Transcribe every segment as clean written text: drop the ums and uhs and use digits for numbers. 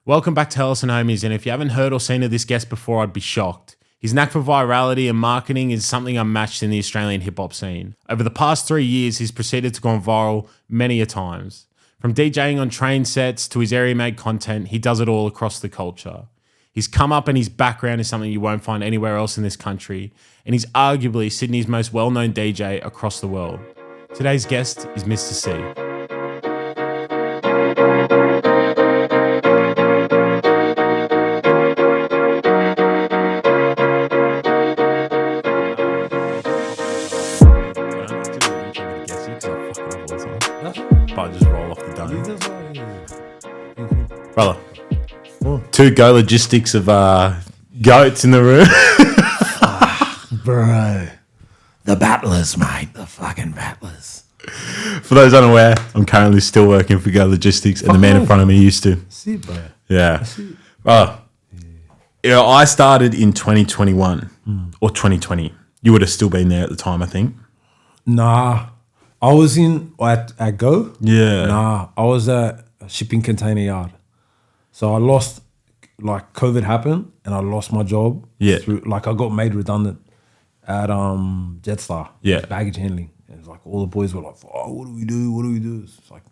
Welcome back to Helos and Homies, and if you haven't heard or seen of this guest before, I'd be shocked. His knack for virality and marketing is something unmatched in the Australian hip-hop scene. Over the past 3 years, he's proceeded to go viral many a times. From DJing on train sets to his area-made content, he does it all across the culture. His come up and his background is something you won't find anywhere else in this country, and he's arguably Sydney's most well-known DJ across the world. Today's guest is Mistah Cee. But I just roll off the dome. Brother, two go logistics of goats in the room. Bro, the battlers, mate. The fucking battlers. For those unaware, I'm currently still working for Go Logistics, and the man in front of me used to. See, bro. Yeah. Brother, I started in 2021 or 2020. You would have still been there at the time, I think. Nah. I was at Go. Yeah. Nah, I was at a shipping container yard. So I lost, like COVID happened and I lost my job. Yeah. I got made redundant at Jetstar. Yeah. Baggage handling. And it's like all the boys were like, oh, what do we do? What do we do? It's like,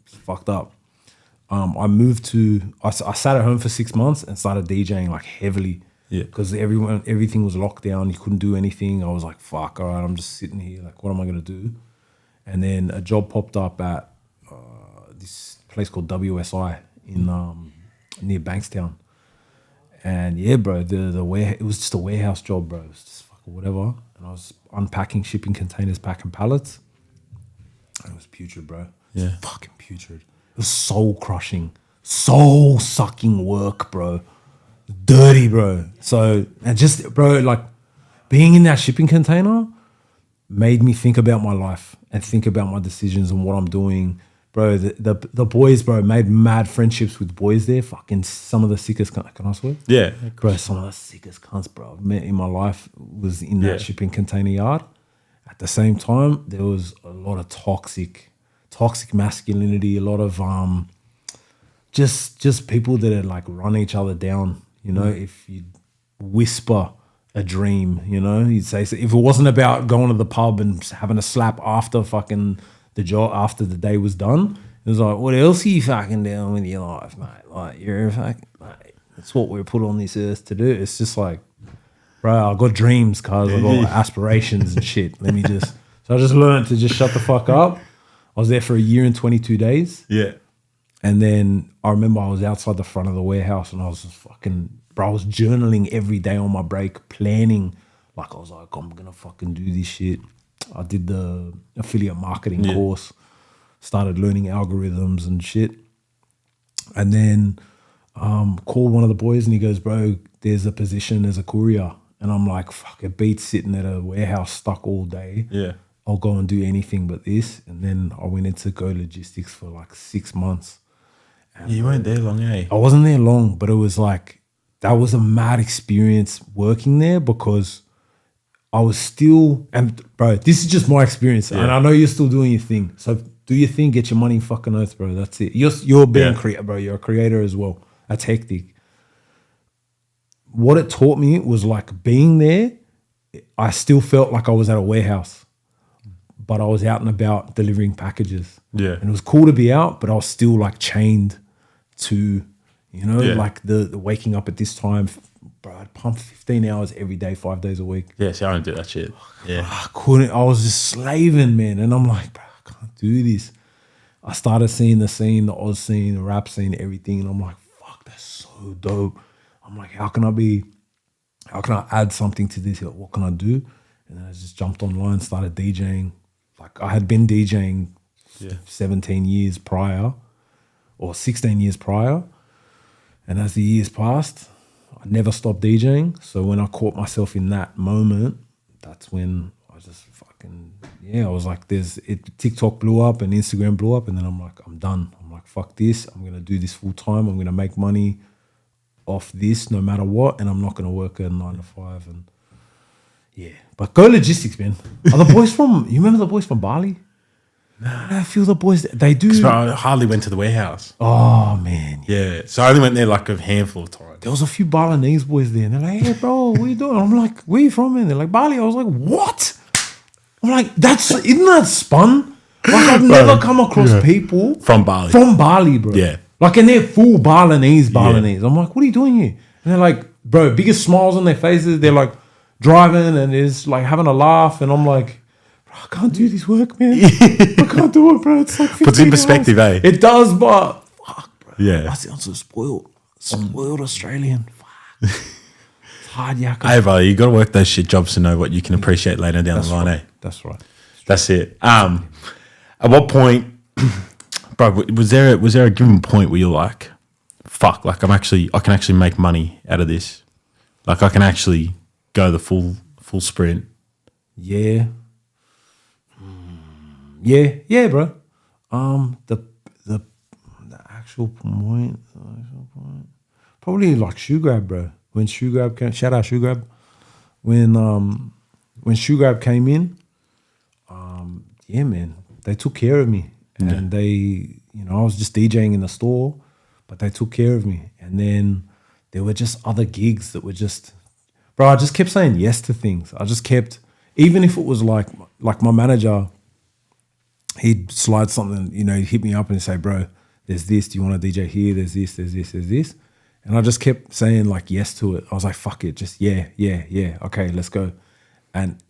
it's fucked up. I moved to, I sat at home for 6 months and started DJing like heavily. Yeah. Because everything was locked down. You couldn't do anything. I was like, fuck, all right, I'm just sitting here. Like, what am I going to do? And then a job popped up at this place called WSI in near Bankstown. And yeah, bro, it was just a warehouse job, bro. It was just fucking whatever. And I was unpacking shipping containers, packing pallets. And it was putrid, bro. It was fucking putrid. It was soul crushing, soul sucking work, bro. Dirty, bro. So, and just, bro, like being in that shipping container made me think about my life and think about my decisions and what I'm doing. Bro, the boys, bro, made mad friendships with boys there. Fucking some of the sickest cunts. Can I swear? Yeah. Bro, some of the sickest cunts, bro, I've met in my life was in that shipping container yard. At the same time, there was a lot of toxic masculinity, a lot of just people that had like run each other down. You know, if you whisper a dream, you know, you'd say, so if it wasn't about going to the pub and having a slap after fucking the job, after the day was done, it was like, what else are you fucking doing with your life, mate? Like, you're fucking, mate, that's what we're put on this earth to do. It's just like, bro, I got dreams, cuz I got aspirations and shit. So I just learned to just shut the fuck up. I was there for 1 year and 22 days. Yeah. And then I remember I was outside the front of the warehouse and I was just fucking, bro, I was journaling every day on my break, planning. Like I was like, I'm going to fucking do this shit. I did the affiliate marketing course, started learning algorithms and shit. And then called one of the boys and he goes, bro, there's a position as a courier. And I'm like, fuck, it beats sitting at a warehouse stuck all day. Yeah. I'll go and do anything but this. And then I went into Go Logistics for like 6 months. And you weren't there long, eh? I wasn't there long, but it was like, that was a mad experience working there because I was still, and bro, this is just my experience. And I know you're still doing your thing. So do your thing, get your money in fucking earth, bro. That's it. You're being creator, bro. You're a creator as well. That's hectic. What it taught me was like being there, I still felt like I was at a warehouse, but I was out and about delivering packages. Yeah. And it was cool to be out, but I was still like chained to, you know, like the waking up at this time. Bro, I'd pump 15 hours every day, 5 days a week. Yeah, see, I don't do that shit. Yeah. I was just slaving, man. And I'm like, bro, I can't do this. I started seeing the scene, the Oz scene, the rap scene, everything. And I'm like, fuck, that's so dope. I'm like, how can I add something to this? What can I do? And then I just jumped online, started DJing. Like I had been DJing 17 years prior or 16 years prior. And as the years passed, I never stopped DJing. So when I caught myself in that moment, that's when I just fucking, I was like, TikTok blew up and Instagram blew up. And then I'm like, I'm done. I'm like, fuck this. I'm going to do this full time. I'm going to make money off this no matter what. And I'm not going to work a 9 to 5. And but Go Logistics, man. Are the boys you remember the boys from Bali? I feel the boys, they do. Bro, I hardly went to the warehouse. Oh, man. Yeah. So I only went there like a handful of times. There was a few Balinese boys there. And they're like, hey, bro, what are you doing? I'm like, where you from? And they're like, Bali. I was like, what? I'm like, isn't that spun? Like, I've never come across people From Bali. From Bali, bro. Yeah. Like, and they're full Balinese. I'm like, what are you doing here? And they're like, bro, biggest smiles on their faces. They're like driving and is like having a laugh. And I'm like, bro, I can't do this work, man. I can't do it, bro. It's like 15 Puts in perspective, hours. eh? It does, but fuck, bro. Yeah. I sound so spoiled. Spoiled Australian. Fuck. It's hard, yakka. Hey, bro, you got to work those shit jobs to know what you can appreciate later down the line, right. eh? That's right. That's it. At what point, bro, was there a given point where you're like, fuck, like I can actually make money out of this. Like I can actually go the full sprint. Yeah. Yeah, bro. The actual point, probably like Shoe Grab, bro. When Shoe Grab came, shout out Shoe Grab. When Shoe Grab came in, yeah, man, they took care of me, and they, I was just DJing in the store, but they took care of me. And then there were just other gigs that were just, bro, I just kept saying yes to things. I just kept, even if it was like my manager, he'd slide something, he'd hit me up and say, bro, there's this, do you want to DJ here? There's this, there's this, there's this. And I just kept saying like yes to it. I was like, fuck it, just yeah, okay, let's go. And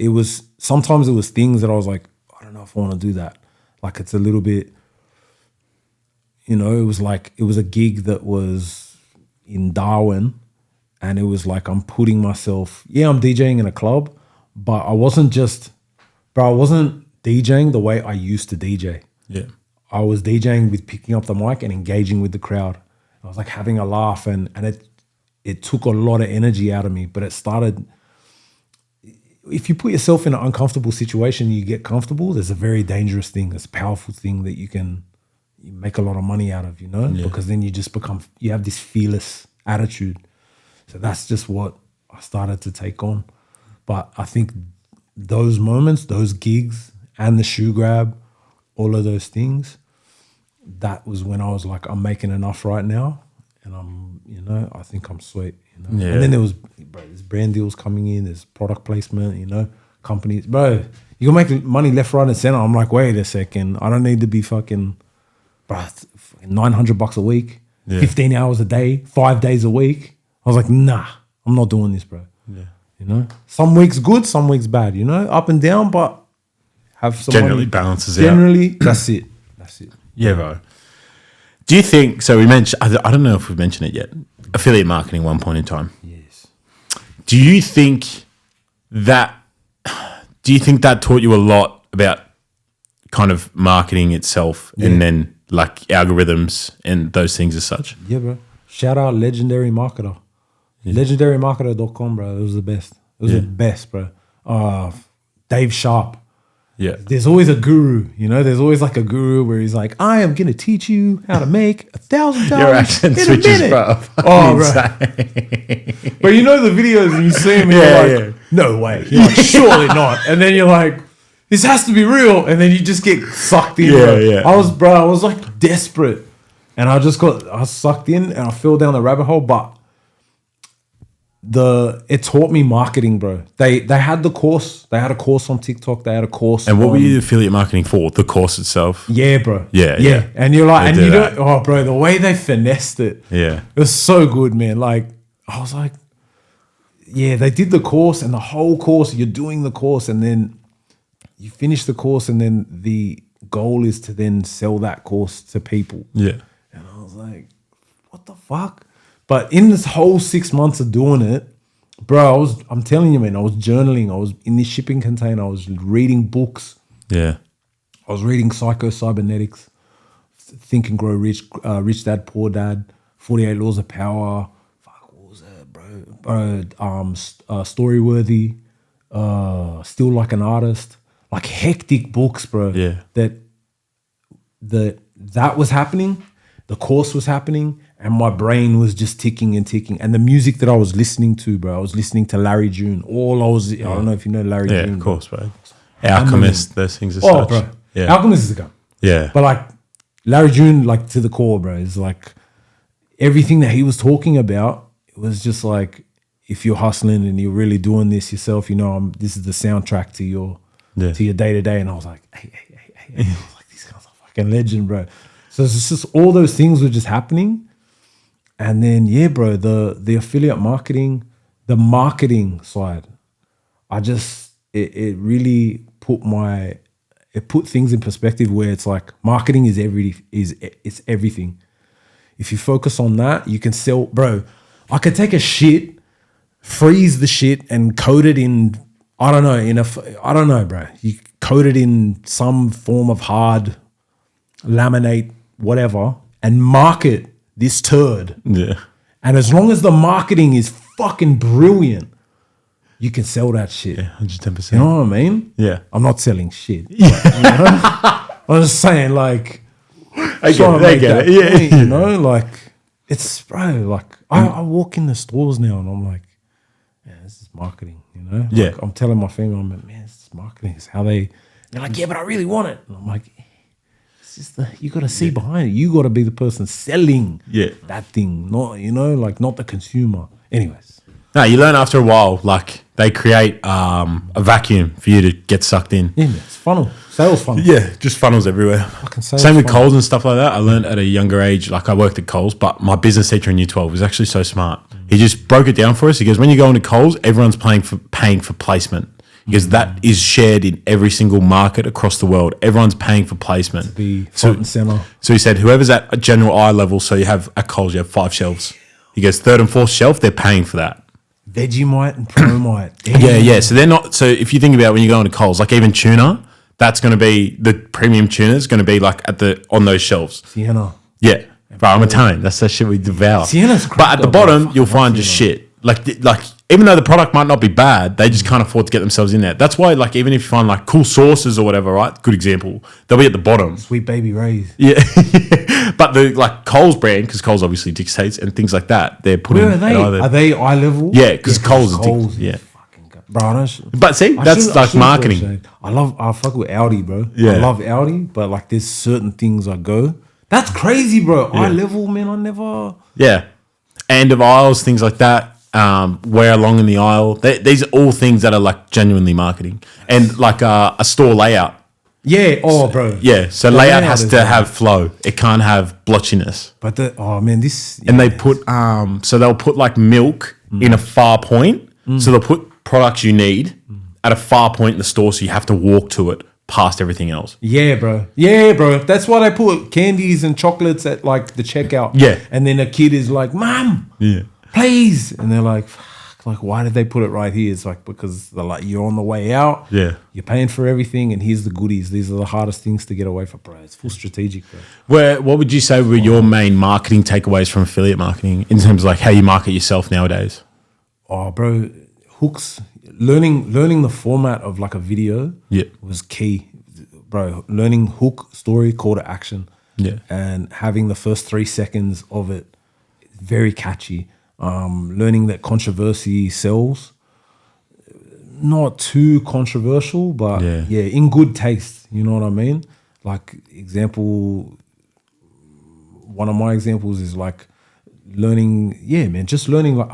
sometimes it was things that I was like, I don't know if I want to do that. Like it's a little bit, it was a gig that was in Darwin, and it was like I'm putting myself, I'm DJing in a club, but I wasn't DJing the way I used to DJ. Yeah. I was DJing with picking up the mic and engaging with the crowd. I was like having a laugh, and it took a lot of energy out of me, but it started, if you put yourself in an uncomfortable situation, you get comfortable, there's a very dangerous thing, it's a powerful thing that you make a lot of money out of, because then you just you have this fearless attitude. So that's just what I started to take on. But I think those moments, those gigs and the Shoe Grab, all of those things, that was when I was like, I'm making enough right now, and I think I'm sweet. Yeah. And then there's brand deals coming in, there's product placement, companies. Bro, you can make money left, right, and center. I'm like, wait a second, I don't need to be fucking, bro, $900 a week, 15 hours a day, 5 days a week. I was like, nah, I'm not doing this, bro. Yeah. Some weeks good, some weeks bad, up and down, but have some generally money. Balances Generally, out. That's it. Yeah, bro. Do you think, so we mentioned, I don't know if we've mentioned it yet, affiliate marketing one point in time. Yes. Do you think that taught you a lot about kind of marketing itself and then like algorithms and those things as such? Yeah, bro. Shout out Legendary Marketer. Yeah. LegendaryMarketer.com, bro. It was the best. It was the best, bro. Dave Sharp. Yeah. There's always a guru, there's always like a guru where he's like, I am going to teach you how to make $1,000 Your accent in switches, a minute. bro. Oh, bro. But the videos and you see him and you're like, no way. You're like, surely not. And then you're like, this has to be real. And then you just get sucked in. Yeah. I was like desperate. And I got sucked in and I fell down the rabbit hole. But it taught me marketing, bro. They had the course. They had a course on TikTok. They had a course. And what were you affiliate marketing for? The course itself? Yeah, bro. Yeah. And you're like, oh, bro, the way they finessed it. Yeah. It was so good, man. Like, I was like, yeah, they did the course, and the whole course, you're doing the course, and then you finish the course, and then the goal is to then sell that course to people. Yeah. And I was like, what the fuck? But in this whole 6 months of doing it, bro, I'm telling you, man, I was journaling. I was in this shipping container. I was reading books. Yeah. I was reading Cybernetics, Think and Grow Rich, Rich Dad, Poor Dad, 48 Laws of Power. Fuck, what was that, bro? Storyworthy, Still Like an Artist. Like hectic books, bro. Yeah. That was happening. The course was happening. And my brain was just ticking and ticking. And the music that I was listening to, bro, I was listening to Larry June. I don't know if you know Larry June. Yeah, of course, bro. Alchemist, those things are such. Bro. Yeah. Alchemist is a gun. Yeah. But like Larry June, like to the core, bro, is like everything that he was talking about. It was just like, if you're hustling and you're really doing this yourself, you know, this is the soundtrack to your day to day. And I was like, hey. I was like, this guy's a fucking legend, bro. So it's just all those things were just happening. And then, yeah, bro, the affiliate marketing, the marketing side, it really put things in perspective where it's like marketing is everything. If you focus on that, you can sell, bro. I could take a shit, freeze the shit, and code it in, I don't know, bro. You code it in some form of hard laminate, whatever, and market this turd. Yeah. And as long as the marketing is fucking brilliant, you can sell that shit. Yeah, 110%. You know what I mean? Yeah. I'm not selling shit. Yeah. But, you know? I'm just saying, like, I get it. Yeah. Point, you know, like, it's, bro, like, I walk in the stores now and I'm like, yeah, this is marketing, you know? Yeah. Like, I'm telling my family, I'm like, man, this is marketing. It's how they're like, yeah, but I really want it. And I'm like, it's just you got to see behind it. You got to be the person selling that thing, not, you know, like, not the consumer. Anyways. No, you learn after a while, like, they create a vacuum for you to get sucked in. Yeah, man, it's funnel. Sales funnel. Yeah, just funnels everywhere. Same with Coles and stuff like that. I learned at a younger age, like I worked at Coles, but my business teacher in year 12 was actually so smart. He just broke it down for us. He goes, when you go into Coles, everyone's paying for placement. Because that is shared in every single market across the world. Everyone's paying for placement. To be front and center. So he said, whoever's at a general eye level, so you have at Coles, you have 5 shelves. He goes, 3rd and 4th shelf, they're paying for that. Vegemite and Promite. Yeah. So they're not. So if you think about when you go into Coles, like even tuna, that's going to be the premium tuna is going to be like on those shelves. Sienna. Yeah, bro, I'm Italian. That's that shit we devour. Sienna's crap. But at the bottom, you'll find just shit. Like even though the product might not be bad, they just can't afford to get themselves in there. That's why, like, even if you find like cool sauces or whatever, right? Good example. They'll be at the bottom. Sweet Baby Ray's. Yeah. But the like Coles brand, because Coles obviously dictates and things like that, they're putting. Where are they? Are they eye level? Yeah, because Coles is yeah. Bro, but see, that's like marketing. I fuck with Audi, bro. Yeah. I love Audi, but like there's certain things I go. That's crazy, bro. Yeah. Eye level, man. I never. Yeah, end of aisles, things like that. Where along in the aisle. These are all things that are like genuinely marketing, and like a store layout. Yeah. Oh, bro. Yeah. So the layout has to have flow. It can't have blotchiness. But this. And they put so they'll put like milk in a far point. So they'll put products you need at a far point in the store, so you have to walk to it past everything else. Yeah, bro. Yeah, bro. That's why they put candies and chocolates at like the checkout. Yeah. And then a kid is like, "Mom, please," and they're like, "Fuck, like why did they put it right here?" It's like because they're like you're on the way out. Yeah. You're paying for everything, and here's the goodies. These are the hardest things to get away from, bro. It's full strategic, bro. What would you say were your main marketing takeaways from affiliate marketing in terms of like how you market yourself nowadays? Oh, bro, hooks. Learning the format of like a video was key, bro. Learning hook, story, call to action, and having the first 3 seconds of it very catchy. Learning that controversy sells. Not too controversial, but in good taste. You know what I mean? Like one of my examples is like learning. Yeah, man, just learning. Like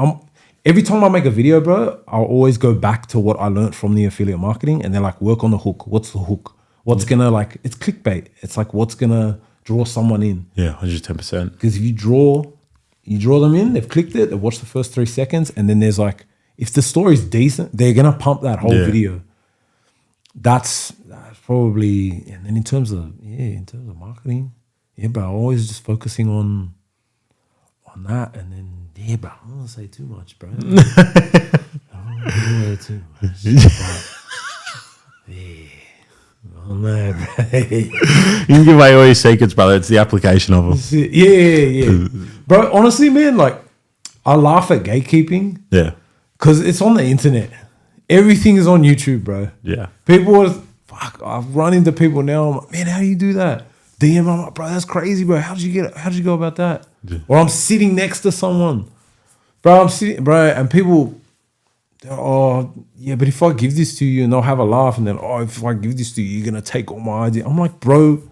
every time I make a video, bro, I'll always go back to what I learned from the affiliate marketing, and then like work on the hook. What's the hook? What's gonna like? It's clickbait. It's like what's gonna draw someone in. Yeah, 110%. Because if you draw them in, they've clicked it, they've watched the first 3 seconds, and then there's like, if the story's decent, they're gonna pump that whole video. That's probably, and then in terms of marketing, bro, I'm always just focusing on that, and then bro, I don't want to say too much, bro. I don't want to say too much. Oh no, bro. You can give away all your secrets, brother. It's the application of them. Yeah. Bro, honestly, man, like, I laugh at gatekeeping. Yeah. Because it's on the internet. Everything is on YouTube, bro. Yeah. I've run into people now. I'm like, man, how do you do that? DM, I'm like, bro, that's crazy, bro. How did you go about that? Yeah. Or I'm sitting next to someone. Bro, and people, oh, yeah, but if I give this to you, and they'll have a laugh, and then, oh, if I give this to you, you're going to take all my ideas. I'm like, bro,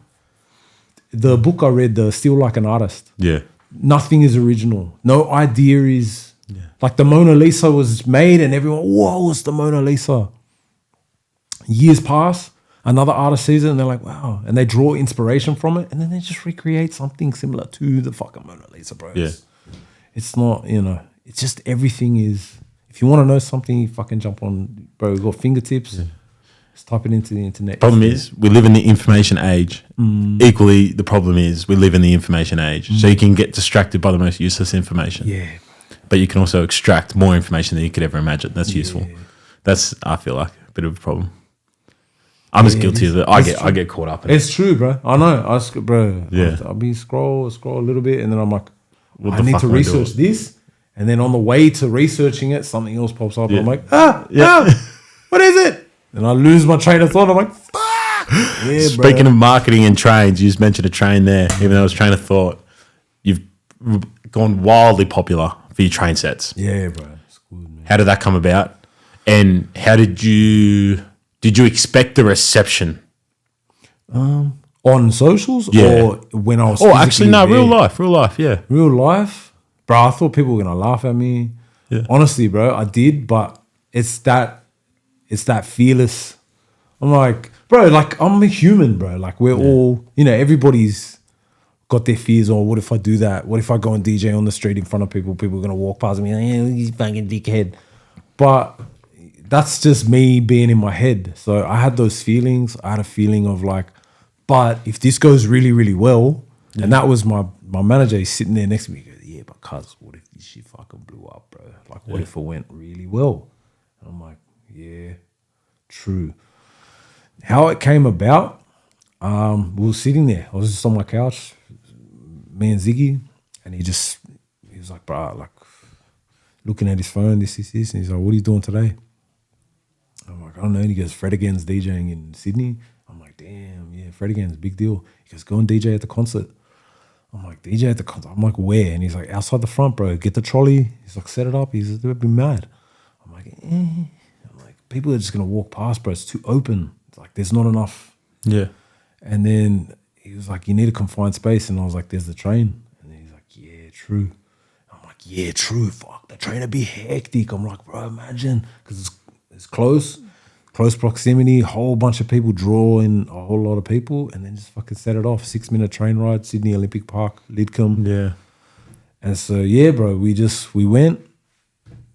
the book I read, the Still Like an Artist. Yeah. Nothing is original. No idea is like the Mona Lisa was made and everyone, whoa, it's the Mona Lisa. Years pass, another artist sees it and they're like, wow. And they draw inspiration from it and then they just recreate something similar to the fucking Mona Lisa, bro. Yeah. It's not, it's just everything is, if you want to know something, you fucking jump on, bro, we've got fingertips. Yeah. Just type it into the internet. Problem is, we live in the information age. Equally, the problem is we live in the information age. So you can get distracted by the most useless information. Yeah. But you can also extract more information than you could ever imagine. That's useful. That's, I feel like, a bit of a problem. I'm as guilty of it. I get caught up in it. It's true, bro. I know. Bro. Yeah. I'll be scroll a little bit and then I'm like, What I the need fuck to am I research doing? this. And then on the way to researching it, something else pops up. Yeah. And I'm like, Yeah. what is it? And I lose my train of thought. I'm like, fuck. Yeah, Speaking of marketing and trains, you just mentioned a train there. Even though it was train of thought, you've gone wildly popular for your train sets. Yeah, bro. It's good, man. How did that come about? And how did you expect the reception? On socials or when I was Oh, actually, no, physically there? real life, yeah. Real life? Bro, I thought people were going to laugh at me. Yeah. Honestly, bro, I did, but it's that fearless. I'm like, bro, like I'm a human, bro. Like we're all, everybody's got their fears on what if I do that? What if I go and DJ on the street in front of people? People are going to walk past me like, yeah, you fucking dickhead. But that's just me being in my head. So I had those feelings. I had a feeling of like, but if this goes really, really well, and that was my manager, he's sitting there next to me. He goes, yeah, but cuz, what if this shit fucking blew up, bro? Like, what if it went really well? And I'm like, yeah, true. How it came about, we were sitting there. I was just on my couch, me and Ziggy, and he was like, bro, like, looking at his phone, this. And he's like, what are you doing today? I'm like, I don't know. And he goes, Fred again's DJing in Sydney. I'm like, damn, yeah, Fred again's a big deal. He goes, go and DJ at the concert. I'm like, DJ at the concert? I'm like, where? And he's like, outside the front, bro. Get the trolley. He's like, set it up. He's like, they'd be mad. I'm like, I'm like, people are just going to walk past, bro. It's too open. It's like, there's not enough. Yeah. And then he was like, you need a confined space. And I was like, there's the train. And then he's like, yeah, true. I'm like, yeah, true. Fuck, the train would be hectic. I'm like, bro, imagine. Because it's close proximity, whole bunch of people draw in a whole lot of people and then just fucking set it off. 6-minute train ride, Sydney Olympic Park, Lidcombe. Yeah. And so, yeah, bro, we went.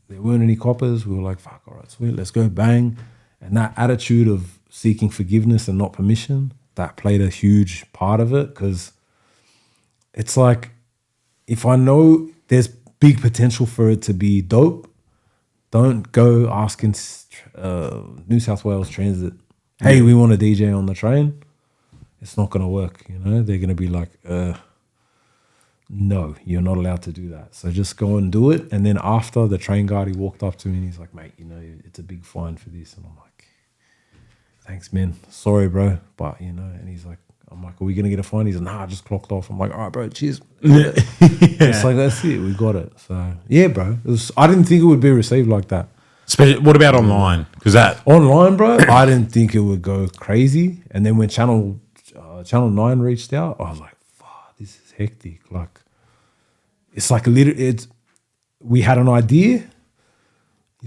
There weren't any coppers. We were like, fuck, all right, sweet, let's go, bang. And that attitude of seeking forgiveness and not permission, that played a huge part of it because it's like, if I know there's big potential for it to be dope, don't go asking New South Wales Transit, hey, we want a DJ on the train. It's not going to work, They're going to be like, no, you're not allowed to do that. So just go and do it. And then after, the train guard, he walked up to me and he's like, mate, it's a big fine for this. And I'm like, thanks, man. Sorry, bro. But, and he's like, I'm like, are we going to get a fine? He's like, nah, I just clocked off. I'm like, all right, bro, cheers. Yeah. It's like, that's it. We got it. So, yeah, bro. I didn't think it would be received like that. What about online? Because that... Online, bro, I didn't think it would go crazy. And then when Channel 9 reached out, I was like, fuck, this is hectic. Like, it's like we had an idea.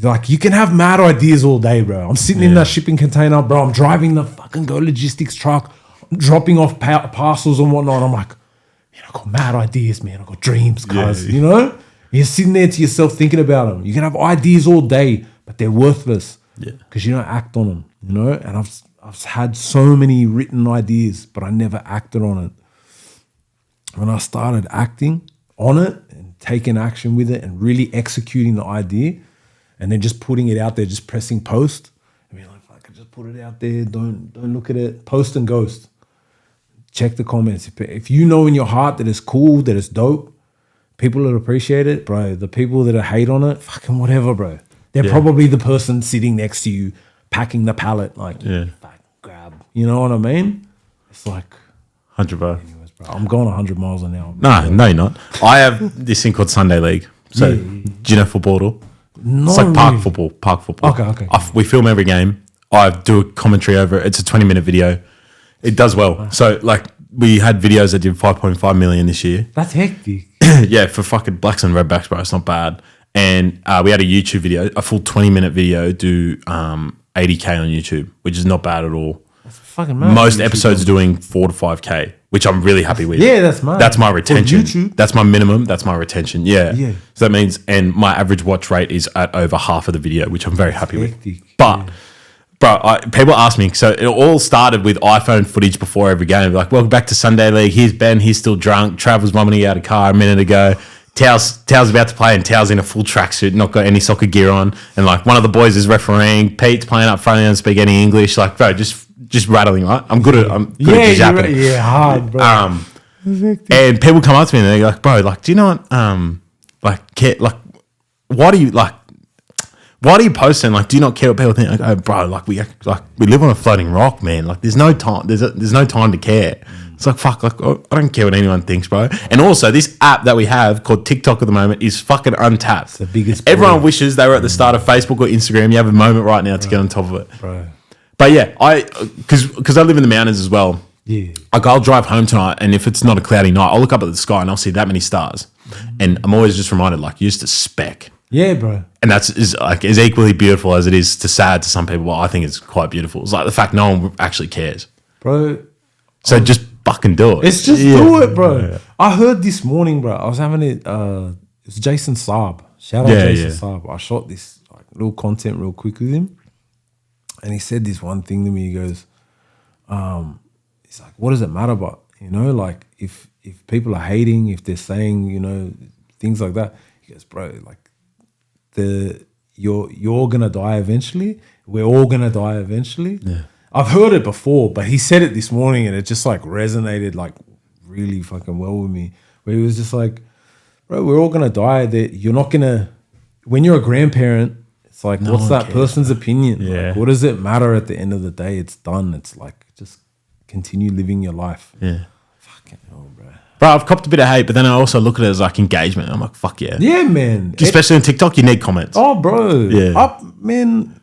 Like, you can have mad ideas all day, bro. I'm sitting in that shipping container, bro. I'm driving the fucking Go Logistics truck, dropping off parcels and whatnot. I'm like, man, I got mad ideas, man. I got dreams, cuz, You're sitting there to yourself thinking about them. You can have ideas all day, but they're worthless because you don't act on them, And I've had so many written ideas, but I never acted on it. When I started acting on it and taking action with it and really executing the idea and then just putting it out there, just pressing post, I mean, like, fuck, I just put it out there. Don't look at it. Post and ghost. Check the comments. If you know in your heart that it's cool, that it's dope, people that appreciate it, bro, the people that hate on it, fucking whatever, bro. They're probably the person sitting next to you packing the pallet, like, fuck, grab. You know what I mean? It's like... 100, bro. Anyways, bro, I'm going 100 miles an hour. No, you're not. I have this thing called Sunday League. So, do you know football at all? No, it's like park really. football. Okay. We film every game. I do a commentary over it. It's a 20-minute video. It does well. So, like, we had videos that did 5.5 million this year. That's hectic. Yeah, for fucking blacks and redbacks, bro. It's not bad. And we had a YouTube video, a full 20-minute video, do 80K on YouTube, which is not bad at all. That's fucking mad. Most episodes doing 4 to 5K, which I'm really happy with. Yeah, that's mad. That's my retention. YouTube? That's my minimum. That's my retention. Yeah. Yeah. So that means, and my average watch rate is at over half of the video, which I'm very happy with. But, bro, people ask me, so it all started with iPhone footage before every game. Like, welcome back to Sunday League. Here's Ben. He's still drunk. Trav was vomiting out of car a minute ago. Tao's about to play, and Tao's in a full tracksuit, not got any soccer gear on. And, like, one of the boys is refereeing. Pete's playing up front, he doesn't speak any English. Like, bro, just rattling, right? I'm good at japping. Yeah, hard, bro. And people come up to me and they're like, bro, like, do you know what, why do you post and, like, do you not care what people think? Like, oh, bro, like, we live on a floating rock, man. Like, there's no time. There's no time to care. It's like, fuck, like, I don't care what anyone thinks, bro. And also, this app that we have called TikTok at the moment is fucking untapped. It's the biggest. Everyone wishes they were at the start of Facebook or Instagram. You have a moment right now to get on top of it, bro. But yeah, because I live in the mountains as well. Yeah. Like, I'll drive home tonight, and if it's not a cloudy night, I'll look up at the sky and I'll see that many stars. And I'm always just reminded, like, you're just a speck. Yeah, bro. And that's is equally beautiful as it is to sad to some people. Well, I think it's quite beautiful. It's like the fact no one actually cares. Bro. So just fucking do it. It's just do it, bro. Yeah. I heard this morning, bro. I was having it. It's Jason S.I.P.S.L.O. Shout out Jason S.I.P.S.L.O. I shot this little content real quick with him. And he said this one thing to me. He goes, he's like, what does it matter about? You know, like if people are hating, if they're saying, you know, things like that. He goes, bro, like you're gonna die eventually. We're all gonna die eventually. Yeah. I've heard it before, but he said it this morning and it just like resonated like really fucking well with me. Where he was just like, bro, we're all gonna die. That you're not gonna, when you're a grandparent, it's like, what's that person's opinion? Yeah. Like, what does it matter at the end of the day? It's done. It's like, just continue living your life. Yeah. Fucking hell, bro. Bro, I've copped a bit of hate, but then I also look at it as like engagement. I'm like, fuck yeah. Yeah, man. Especially on TikTok, you need comments. Oh, bro. Yeah. Man.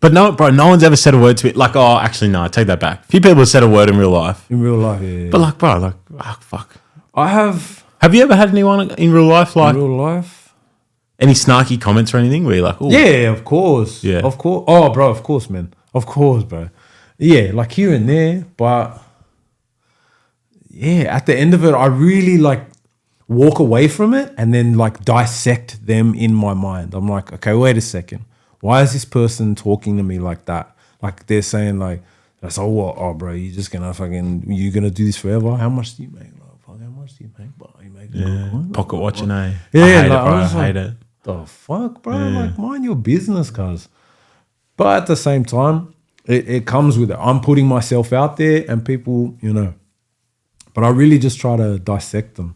But no, bro, no one's ever said a word to me. Like, oh, actually, no, I take that back. A few people have said a word in real life. In real life, yeah. But like, bro, like, oh, fuck. Have you ever had anyone in real life, like, in real life? Any snarky comments or anything where you're like, oh. Yeah, of course. Yeah. Of course. Oh, bro, of course, man. Of course, bro. Yeah, like here and there, but yeah, at the end of it, I really like walk away from it and then like dissect them in my mind. I'm like, okay, wait a second. Why is this person talking to me like that? Like they're saying like, that's oh what? Oh, bro, you're just gonna you gonna do this forever? How much do you make? Like, fuck, how much do you make? But you make pocket watching, eh? Yeah, I hate it, like, bro. I hate it. The fuck, bro? Like, mind your business, cuz. But at the same time, it comes with it. I'm putting myself out there, and people, you know. But I really just try to dissect them.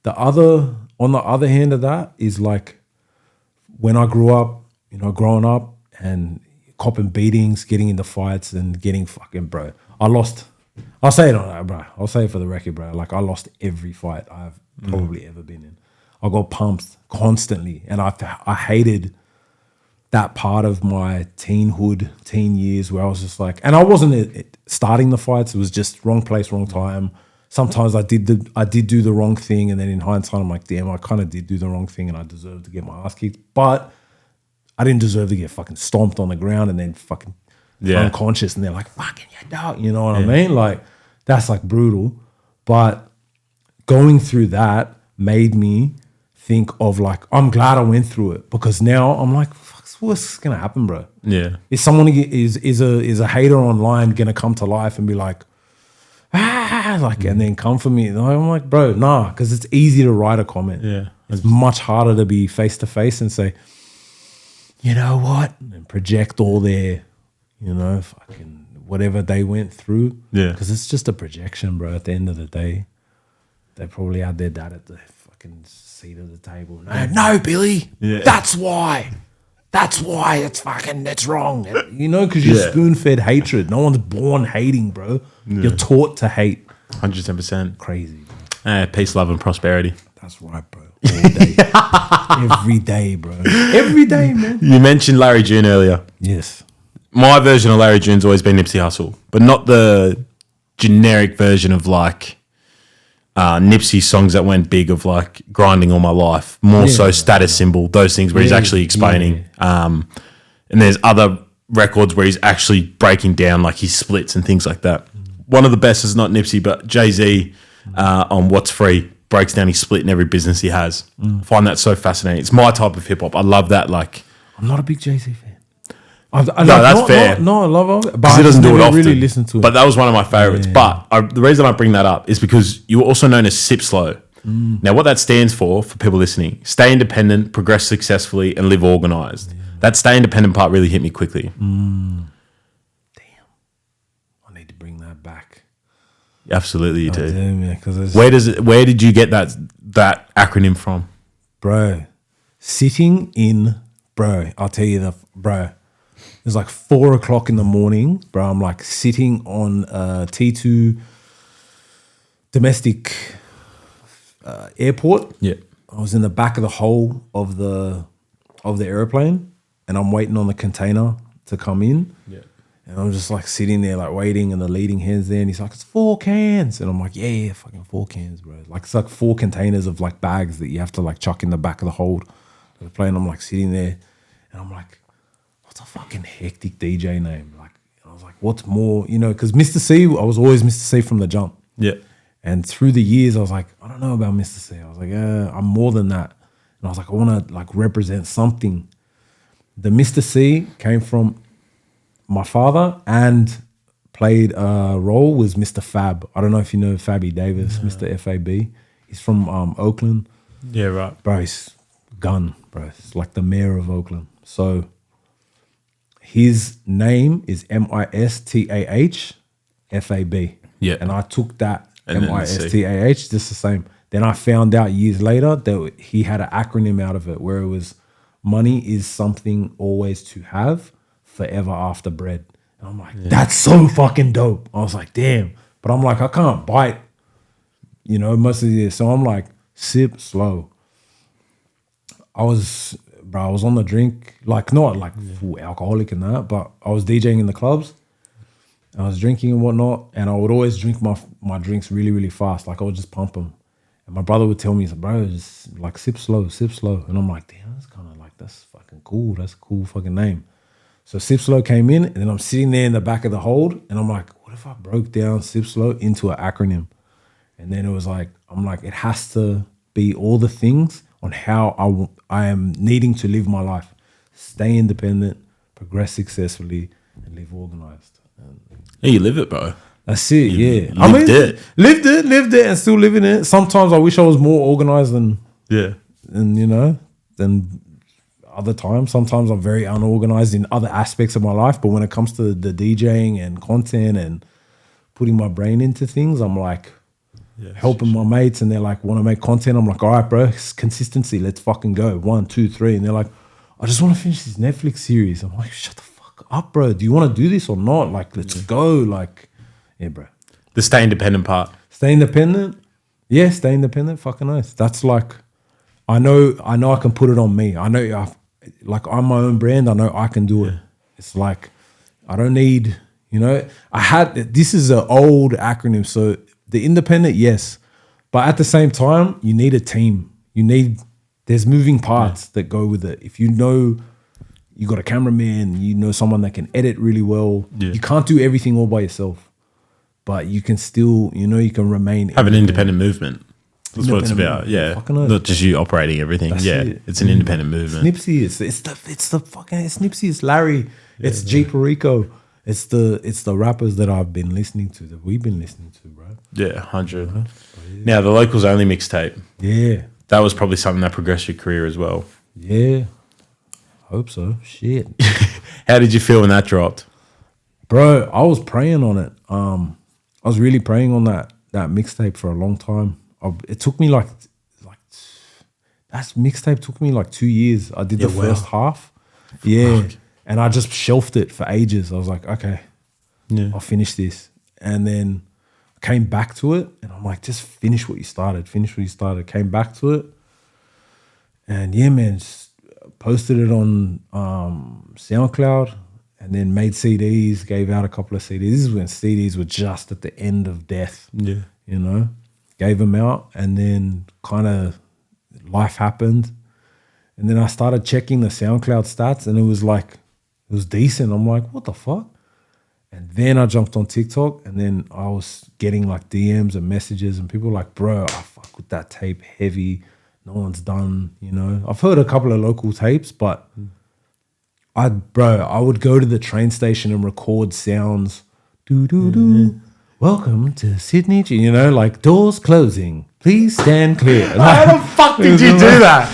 On the other hand of that is like when I grew up, you know, growing up and copping beatings, getting into fights and getting fucking, bro. I'll say it on that, bro. I'll say it for the record, bro. Like I lost every fight I've probably ever been in. I got pumped constantly and I hated that part of my teen years where I was just like, and I wasn't starting the fights. It was just wrong place, wrong time. Sometimes I did do the wrong thing, and then in hindsight, I'm like, damn, I kind of did do the wrong thing, and I deserved to get my ass kicked. But I didn't deserve to get fucking stomped on the ground and then fucking unconscious, and they're like, fucking your dog, you know what I mean? Like that's like brutal. But going through that made me think of like, I'm glad I went through it because now I'm like, what's gonna happen, bro? Yeah. Is someone is a hater online gonna come to life and be like, and then come for me? And I'm like, bro, nah, because it's easy to write a comment. Yeah. It's much harder to be face to face and say, you know what? And project all their, you know, fucking whatever they went through. Yeah. Because it's just a projection, bro. At the end of the day, they probably had their dad at the fucking seat of the table. No, Billy. Yeah. That's why it's wrong. You know, because you're spoon-fed hatred. No one's born hating, bro. Yeah. You're taught to hate. 110%. Crazy, bro. Peace, love, and prosperity. That's right, bro. All day. Every day, bro. Every day, man. You mentioned Larry June earlier. Yes. My version of Larry June's always been Nipsey Hussle, but not the generic version of like Nipsey songs that went big of like grinding all my life, more so status symbol, those things where he's actually explaining. And there's other records where he's actually breaking down like his splits and things like that. One of the best is not Nipsey, but Jay-Z on What's Free breaks down his split in every business he has. I find that so fascinating. It's my type of hip hop. I love that. Like, I'm not a big Jay-Z fan. That's fair. No, I love it. Because he doesn't do it often. Really listen to it. But that was one of my favorites. But the reason I bring that up is because you were also known as S.I.P.S.L.O. Now, what that stands for people listening, stay independent, progress successfully, and live organized. That stay independent part really hit me quickly. Damn. I need to bring that back. Absolutely, you do. Damn, yeah, Where did you get that acronym from? Bro, I'll tell you bro. It was like 4 o'clock in the morning, bro. I'm like sitting on T2 domestic airport. Yeah. I was in the back of the hull of the airplane, and I'm waiting on the container to come in. Yeah. And I'm just like sitting there, like waiting, and the leading hand's there, and he's like, "It's 4 cans," and I'm like, "Yeah, fucking 4 cans, bro." Like it's like 4 containers of like bags that you have to like chuck in the back of the hold of the plane. I'm like sitting there, and I'm like, what's a fucking hectic DJ name? Like, I was like, what's more, because Mistah Cee, I was always Mistah Cee from the jump. Yeah. And through the years, I was like, I don't know about Mistah Cee. I was like, I'm more than that. And I was like, I want to like represent something. The Mistah Cee came from my father and played a role was Mr. Fab. I don't know if you know Fabby Davis, Mr. F-A-B. He's from Oakland. Yeah, right. Bro, he's gun, bro. It's like the mayor of Oakland. So his name is Mistah Yeah. And I took that And Mistah, just the same. Then I found out years later that he had an acronym out of it where it was money is something always to have, forever after bread. And I'm like, that's so fucking dope. I was like, damn. But I'm like, I can't bite, most of the year. So I'm like, sip slow. I was on the drink, like not like full alcoholic and that, but I was DJing in the clubs. I was drinking and whatnot, and I would always drink my drinks really, really fast. Like I would just pump them. And my brother would tell me, he's like, bro, just like sip slow. And I'm like, damn, that's kind of like, that's fucking cool. That's a cool fucking name. So S.I.P.S.L.O came in, and then I'm sitting there in the back of the hold, and I'm like, what if I broke down S.I.P.S.L.O into an acronym? And then it was like, I'm like, it has to be all the things on how I am needing to live my life. Stay independent, progress successfully, and live organized. Yeah, you live it, bro. That's it, Lived it, and still living it. Sometimes I wish I was more organized than other times. Sometimes I'm very unorganized in other aspects of my life, but when it comes to the DJing and content and putting my brain into things, I'm like helping my mates, and they're like, want to make content. I'm like, all right, bro, it's consistency. Let's fucking go. 1, 2, 3. And they're like, I just want to finish this Netflix series. I'm like, shut the fuck up, bro. Do you want to do this or not? Like, let's go. Like, yeah, bro. The stay independent part. Stay independent. Yeah, stay independent. Fucking nice. That's like, I know I can put it on me. I know I'm my own brand. I know I can do it. It's like, I don't need, this is an old acronym. So the independent, yes. But at the same time, you need a team. There's moving parts that go with it. If you got a cameraman, someone that can edit really well. Yeah. You can't do everything all by yourself. But you can still, you can remain. Have an independent movement. That's what it's about. Yeah. Not just you operating everything. It's an independent movement. Nipsey, it's Nipsey, it's Larry, it's G Perico. It's the rappers that I've been listening to, that we've been listening to, bro. Yeah, 100. Now, the Locals Only mixtape. Yeah. That was probably something that progressed your career as well. Yeah. Hope so. Shit. How did you feel when that dropped? Bro, I was praying on it. I was really praying on that mixtape for a long time. It took me that mixtape took me like 2 years. I did the first half. Yeah. And I just shelved it for ages. I was like, okay, I'll finish this. And then I came back to it, and I'm like, just finish what you started. Came back to it. And yeah, man, just posted it on SoundCloud, and then made CDs, gave out a couple of CDs. This is when CDs were just at the end of death. Yeah. gave them out, and then kind of life happened. And then I started checking the SoundCloud stats, and it was decent. I'm like, what the fuck? And then I jumped on TikTok, and then I was getting like DMs and messages, and people were like, bro, I fuck with that tape heavy. No one's done, you know. I've heard a couple of local tapes, but I would go to the train station and record sounds. Welcome to Sydney, you know, like doors closing. Please stand clear. Like, how the fuck did you do that?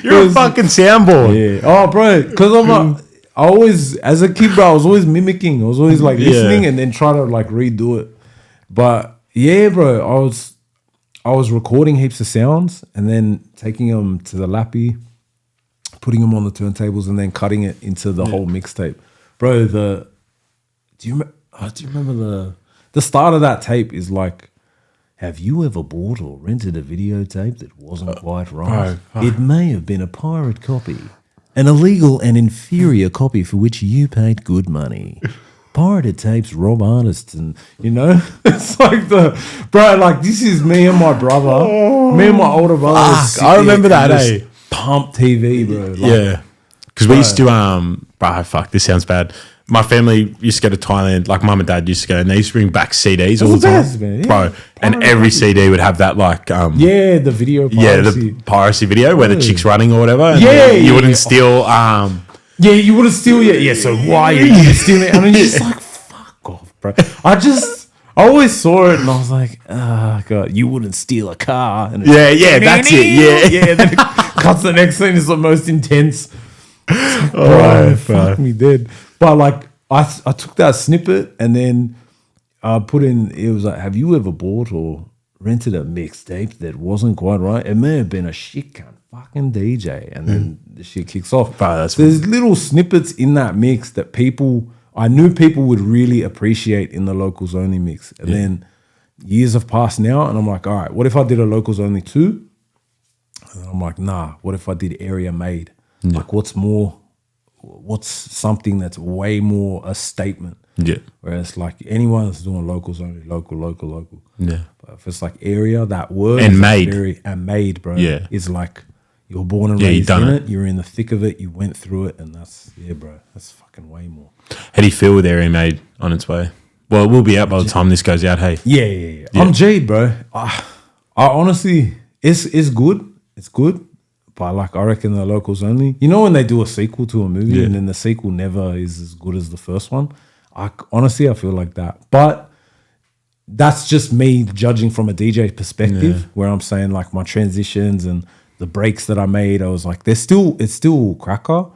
You're a fucking soundboard. Yeah. Oh, bro, because I always, as a kid, bro, I was always mimicking. I was always like listening and then try to like redo it. But yeah, bro, I was recording heaps of sounds and then taking them to the lappy, putting them on the turntables, and then cutting it into the whole mixtape. Bro, do you remember the start of that tape is like, have you ever bought or rented a videotape that wasn't quite right? It may have been a pirate copy, an illegal and inferior copy for which you paid good money. Pirated tapes rob artists, and you know, it's like like this is me and my brother, me and my older brother. I remember that, Pump TV, bro. Like, yeah, because we used to, this sounds bad. My family used to go to Thailand, like mum and dad used to go, and they used to bring back CDs all the time, man, yeah. bro. And every CD would have that like, the video piracy. the piracy video where the chick's running or whatever. And you wouldn't steal. You wouldn't steal it. Yeah, so why are you stealing it? And it's just like, fuck off, bro. I always saw it and I was like, oh God, you wouldn't steal a car. And that's it. Yeah. Then it cuts the next scene is the most intense. Like, bro, fuck me dead. But like, I took that snippet and then I put in, it was like, have you ever bought or rented a mixtape that wasn't quite right? It may have been a shit cunt fucking DJ. And then the shit kicks off. There's little snippets in that mix that I knew people would really appreciate in the locals only mix. And then years have passed now and I'm like, all right, what if I did a locals only 2? And I'm like, nah, what if I did area made? Like what's something that's way more a statement? Yeah. Whereas like anyone that's doing locals only, local. Yeah. But if it's like area, that word and made, bro, is like you're born and raised in it. You're in the thick of it. You went through it, and that's fucking way more. How do you feel with area made on its way? Well, it will be out by the time this goes out. Hey. Yeah. I'm G'd, bro. I honestly, it's good. It's good. But like I reckon the locals only. You know when they do a sequel to a movie and then the sequel never is as good as the first one? I feel like that. But that's just me judging from a DJ perspective where I'm saying like my transitions and the breaks that I made, I was like, it's still cracker,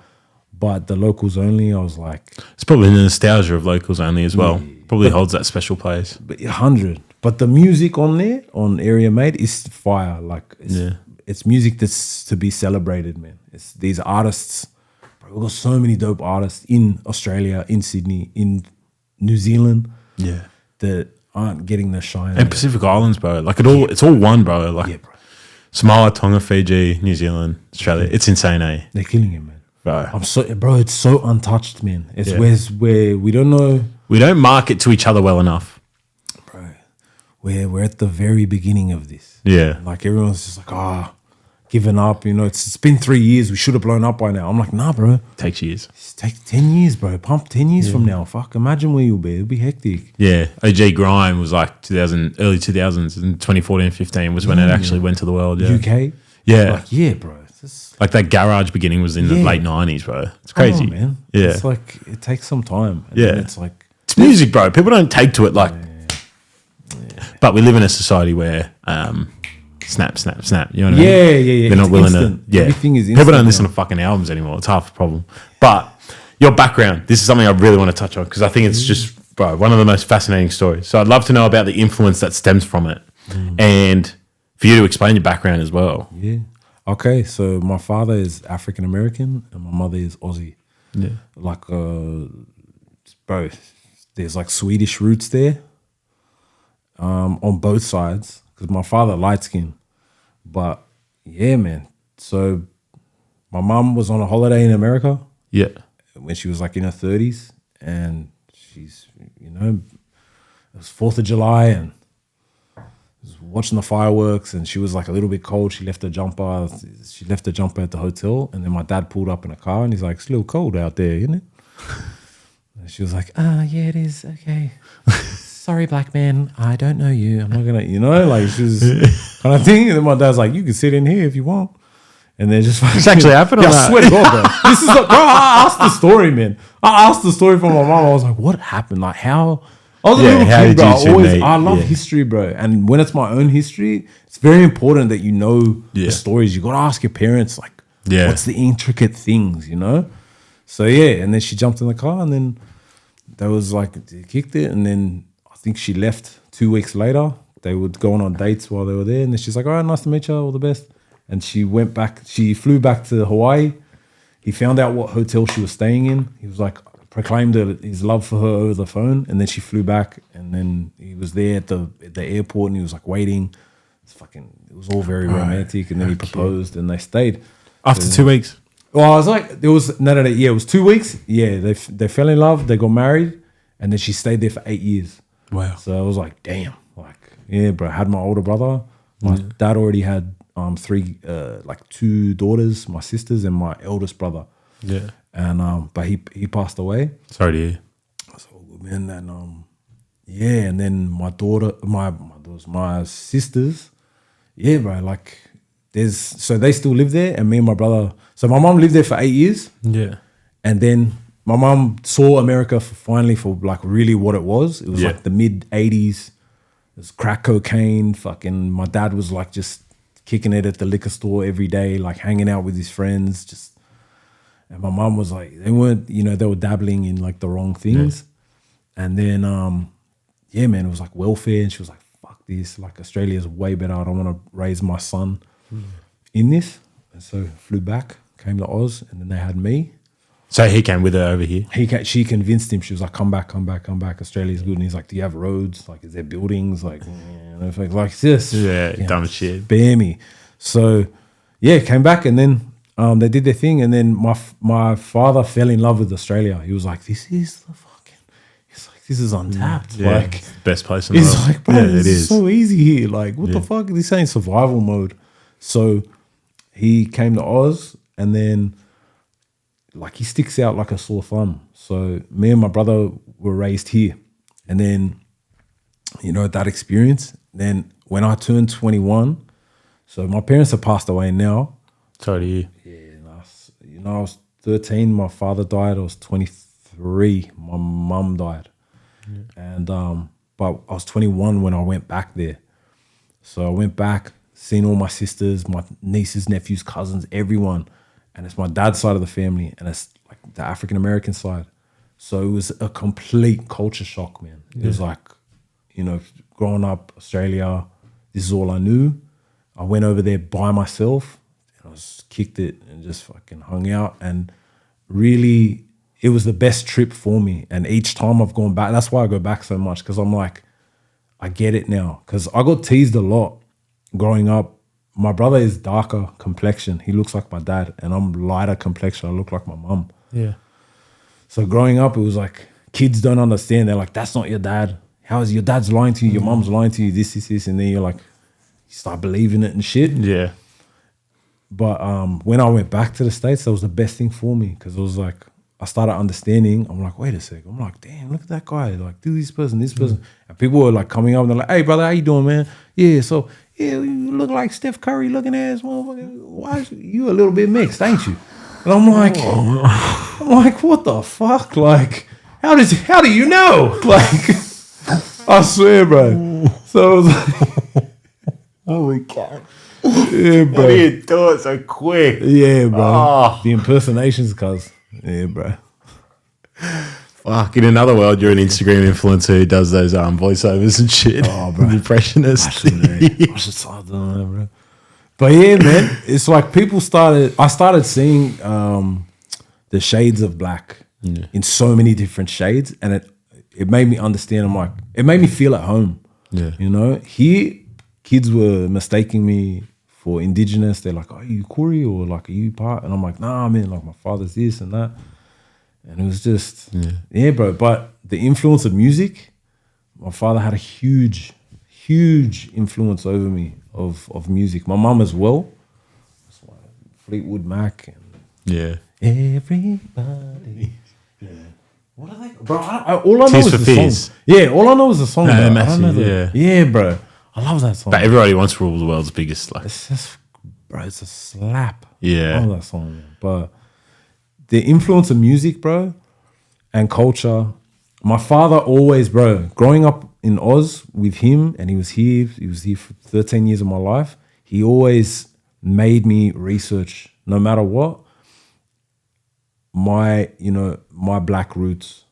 but the locals only, I was like... It's probably the nostalgia of locals only as well. Probably holds that special place. But 100. But the music on there, on Area Made, is fire. Like, it's music that's to be celebrated, man. It's these artists. Bro, we've got so many dope artists in Australia, in Sydney, in New Zealand. Yeah. That aren't getting the shine. And Pacific Islands, bro. Like it's all one, bro. Like bro. Samoa, Tonga, Fiji, New Zealand, Australia. It's insane, eh? They're killing it, man. Bro. It's so untouched, man. It's where we don't know. We don't market to each other well enough. Bro. We're at the very beginning of this. Yeah. Like everyone's just like, giving up, you know, it's been 3 years. We should have blown up by now. I'm like, nah, bro. Takes years. It takes 10 years, bro. Pump 10 years from now. Fuck, imagine where you'll be. It'll be hectic. Yeah. OG Grime was like early 2000s, and 2014, 15 was when it actually went to the world. Yeah. UK? Yeah. Like, bro. Like that garage beginning was in the late 90s, bro. It's crazy. Man. Yeah. It's like, it takes some time. And it's like... It's music, bro. People don't take to it like... But we live in a society where... Snap. You know what I mean? Yeah. They're not willing to. Yeah. Everything is instant. People don't listen to fucking albums anymore. It's half the problem. But your background, this is something I really want to touch on because I think it's just, bro, one of the most fascinating stories. So I'd love to know about the influence that stems from it and for you to explain your background as well. Yeah. Okay. So my father is African American and my mother is Aussie. Yeah. Like, bro, there's like Swedish roots there on both sides because my father light skin. But yeah, man. So my mum was on a holiday in America. Yeah. When she was like in her 30s. And she's, you know, it was 4th of July and was watching the fireworks, and she was like a little bit cold. She left her jumper. She left her jumper at the hotel, and then my dad pulled up in a car, and he's like, "It's a little cold out there, isn't it?" And she was like, "Ah, yeah, it is. Okay, sorry, black man. I don't know you. I'm not gonna, like she was kind of thing." And then my dad's like, "You can sit in here if you want." And then just It's actually happened. Yeah, I swear to God, bro. This is bro. I asked the story, man. I asked the story from my mom. I was like, "What happened? Like how?" I was a little kid, bro. I love history, bro. And when it's my own history, it's very important that you know the stories. You got to ask your parents, like, what's the intricate things, So yeah, and then she jumped in the car, and then there was like they kicked it, and then I think she left 2 weeks later. They would go on dates while they were there, and then she's like, "All right, nice to meet you, all the best." And she went back. She flew back to Hawaii. He found out what hotel she was staying in. He was like proclaimed his love for her over the phone, and then she flew back, and then he was there at the airport, and he was like waiting. It was all very romantic, and then he proposed, and they stayed after 2 weeks. Well, I was like, it was 2 weeks. Yeah, they fell in love, they got married, and then she stayed there for 8 years. Wow. So I was like, damn, bro. I had my older brother. My dad already had two daughters, my sisters, and my eldest brother. Yeah. And but he passed away. Sorry to hear. So man, and and then my sisters, bro, so they still live there, and me and my brother. So my mom lived there for 8 years. Yeah. And then my mom saw America finally for like really what it was. It was like the mid 80s. It was crack cocaine. Fucking my dad was like just kicking it at the liquor store every day, like hanging out with his friends. And my mom was like, they weren't, they were dabbling in like the wrong things. Yeah. And then, man, it was like welfare. And she was like, fuck this. Like Australia's way better. I don't want to raise my son in this. And so flew back, came to Oz, and then they had me. So he came with her over here? She convinced him. She was like, come back. Australia's good. And he's like, do you have roads? Like, is there buildings? Like, like this. Yeah, dumb shit. Bear me. So, came back, and then they did their thing. And then my father fell in love with Australia. He was like, this is untapped. Yeah, like, it's the best place in the world. He's like, bro, it is so easy here. Like, what the fuck? This ain't survival mode. So he came to Oz, and then like he sticks out like a sore thumb. So me and my brother were raised here. And then, that experience. Then when I turned 21, so my parents have passed away now. Sorry to hear. Yeah, I was 13. My father died. I was 23. My mum died. Yeah. And but I was 21 when I went back there. So I went back, seen all my sisters, my nieces, nephews, cousins, everyone. And it's my dad's side of the family, and it's like the African-American side. So it was a complete culture shock, man. It was like, growing up, Australia, this is all I knew. I went over there by myself, and I kicked it and just fucking hung out. And really, it was the best trip for me. And each time I've gone back, that's why I go back so much, because I'm like, I get it now. Because I got teased a lot growing up. My brother is darker complexion. He looks like my dad, and I'm lighter complexion. I look like my mum. Yeah. So growing up, it was like kids don't understand. They're like, that's not your dad. How is your dad's lying to you? Your mum's lying to you, this. And then you're like, you start believing it and shit. Yeah. But when I went back to the States, that was the best thing for me, because it was like, I started understanding. I'm like, wait a sec. I'm like, damn, look at that guy. Like, do this person. And people were like coming up, and they're like, hey, brother, how you doing, man? Yeah, so, you look like Steph Curry looking ass motherfucker. Why you a little bit mixed, ain't you? And I'm like, what the fuck? Like, how do you know? Like, I swear, bro. So I was like, holy cow. Yeah, bro. How do you do it so quick? Yeah, bro. Oh. The impersonations, cuz. Yeah, bro. Fuck, in another world, you're an Instagram influencer who does those voiceovers and shit. Oh, bro. Impressionist. I should start doing that, bro. But yeah, man, it's like I started seeing the shades of black in so many different shades, and it made me understand. I'm like, it made me feel at home. Yeah. Here, kids were mistaking me for indigenous. They're like, "Are you Koori or like are you part?" And I'm like, "Nah, man, like my father's this and that." And it was just, bro. But the influence of music, my father had a huge huge influence over me of music. My mum as well. That's why Fleetwood Mac and Yeah. everybody. Yeah. What are they? Bro, all I know Tears is for the Fears. song. Yeah, all I know is the song. No, bro. I massive, don't know yeah, bro. I love that song. But Everybody Wants to Rule the World's biggest. Like, It's just, bro, it's a slap. Yeah. I love that song, man. But the influence of music, bro, and culture. My father always, bro, growing up in Oz with him, and he was here for 13 years of my life. He always made me research, no matter what, my black roots.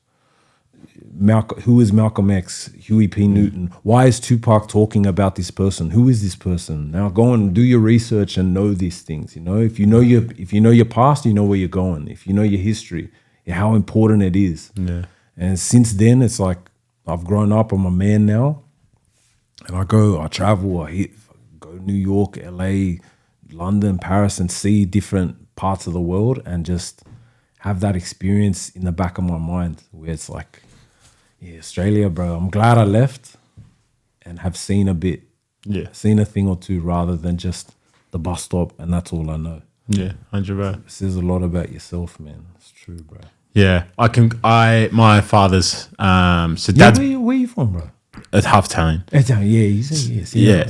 Who is Malcolm X? Huey P. Newton? Why is Tupac talking about this person? Who is this person? Now go and do your research and know these things. You know, if you know your past, you know where you're going. If you know your history, how important it is. Yeah. And since then, it's like I've grown up. I'm a man now, and I travel. Go to New York, LA, London, Paris, and see different parts of the world, and just have that experience in the back of my mind where it's like, yeah, Australia, bro. I'm glad I left and have seen a bit, seen a thing or two rather than just the bus stop, and that's all I know. Yeah, 100%. It says a lot about yourself, man. It's true, bro. Yeah, my father's, so dad's where you from, bro? half Italian. Siena.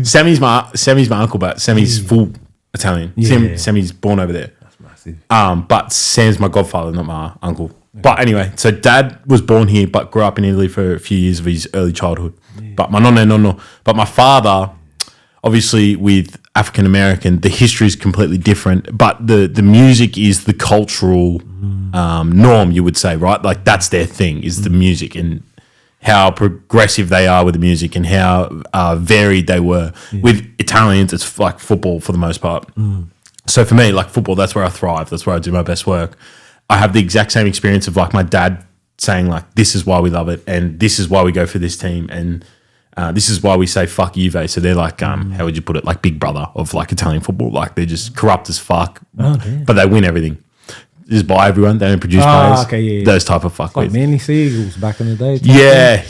Sammy's my uncle, but Sammy's full Italian. Sammy's born over there. That's massive. But Sam's my godfather, not my uncle. Okay. But anyway, so dad was born here, but grew up in Italy for a few years of his early childhood. But my nonno. But my father, obviously with African American, the history is completely different. But the music is the cultural norm, you would say, right? Like that's their thing, is the music, and how progressive they are with the music, and how varied they were. With Italians, it's like football for the most part. So for me, like football, that's where I thrive. That's where I do my best work. I have the exact same experience of like my dad saying like, this is why we love it, and this is why we go for this team, and this is why we say fuck Juve. So they're like, how would you put it? Like Big Brother of like Italian football. Like they're just corrupt as fuck, but they win everything. Just buy everyone. They don't produce players. Okay, those type of fuck. Like Manly Seagulls back in the day.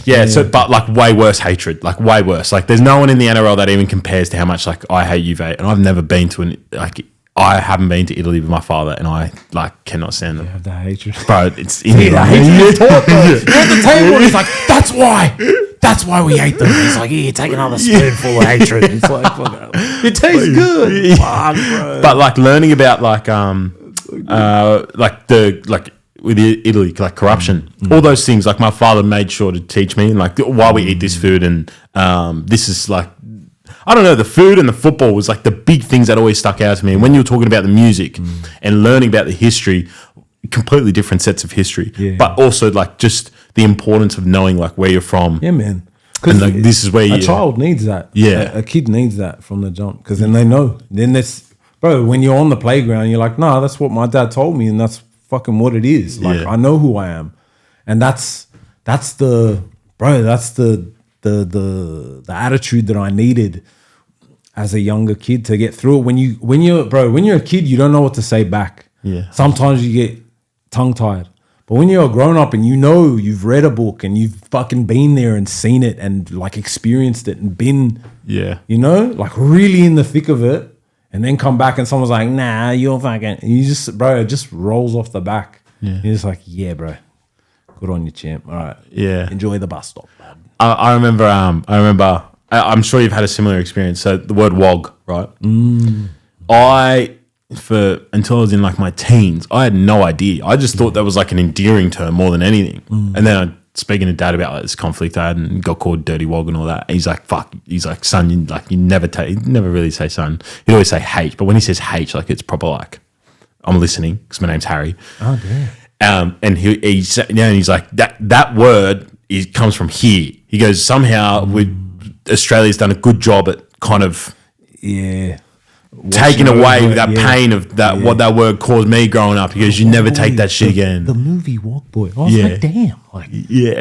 Yeah. So, but like way worse hatred. Like way worse. Like there's no one in the NRL that even compares to how much like I hate Juve, and I've never been to I haven't been to Italy with my father, and I like cannot stand them. You have the hatred, bro. It's in the hatred. You're at the table, and he's like, "That's why we hate them." He's like, "Here, take another spoonful of hatred." It's like, it tastes good. Fuck, bro. But like learning about like with Italy, like corruption, all those things. Like my father made sure to teach me, like why we eat this food, and this is like. I don't know, the food and the football was like the big things that always stuck out to me. And when you were talking about the music and learning about the history, completely different sets of history, but also like just the importance of knowing like where you're from. Yeah, man. And like this is where a child needs that. Yeah. A kid needs that from the jump, because then they know. Then that's, bro, when you're on the playground, you're like, nah, that's what my dad told me, and that's fucking what it is. Like, I know who I am. And that's the attitude that I needed as a younger kid to get through it. When you're a kid, you don't know what to say back. Yeah. Sometimes you get tongue tied. But when you're a grown up and you know you've read a book and you've fucking been there and seen it and like experienced it and been, like really in the thick of it, and then come back and someone's like, nah, you're fucking, and you just, bro, it just rolls off the back. Yeah. You're just like, yeah, bro. Good on you, champ. All right. Yeah. Enjoy the bus stop. I remember. I'm sure you've had a similar experience. So the word "wog," right? Until I was in like my teens, I had no idea. I just thought that was like an endearing term more than anything. And then I speaking to dad about like, this conflict I had and got called dirty wog and all that. And he's like, "Fuck." He's like, "Son, you never really say son. He'd always say hate." But when he says hate, like it's proper like I'm listening because my name's Harry. Oh damn. And he's like that word comes from here. He goes, somehow Australia's done a good job at kind of taking away that pain of that what that word caused me growing up. He goes, you never take that shit again. The movie Walk Boy. I was like, damn. Like,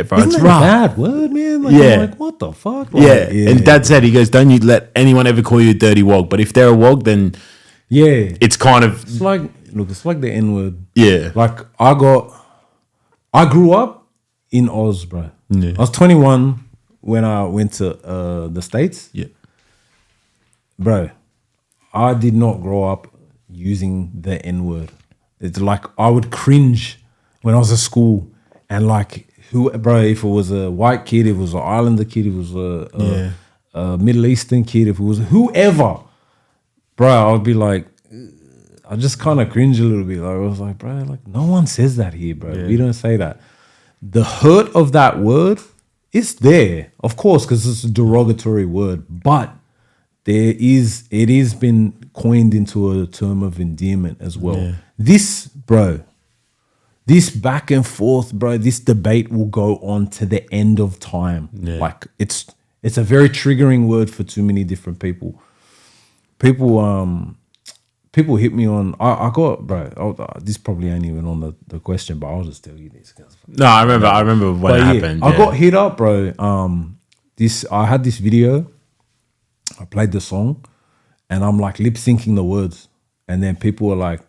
bro, isn't that a bad word, man? Like, I'm like, what the fuck? Like, And dad said, he goes, don't you let anyone ever call you a dirty wog. But if they're a wog, then it's kind of... It's like the N-word. Yeah. Like, I grew up in Oz, bro. Yeah. I was 21 when I went to the States. Yeah. Bro, I did not grow up using the N-word. It's like I would cringe when I was at school and like if it was a white kid, if it was an Islander kid, if it was a Middle Eastern kid, if it was whoever, bro, I would be like, I just kind of cringe a little bit. Like, I was like, bro, like no one says that here, bro. Yeah. We don't say that. The hurt of that word is there, of course, because it's a derogatory word, but it is been coined into a term of endearment as well. Yeah. This, bro, this back and forth, bro, this debate will go on to the end of time. Yeah. Like it's a very triggering word for too many different people. People hit me on. I got, bro. This probably ain't even on the question, but I'll just tell you this. No, I remember when it happened. I got hit up, bro. I had this video. I played the song, and I'm like lip syncing the words, and then people were like,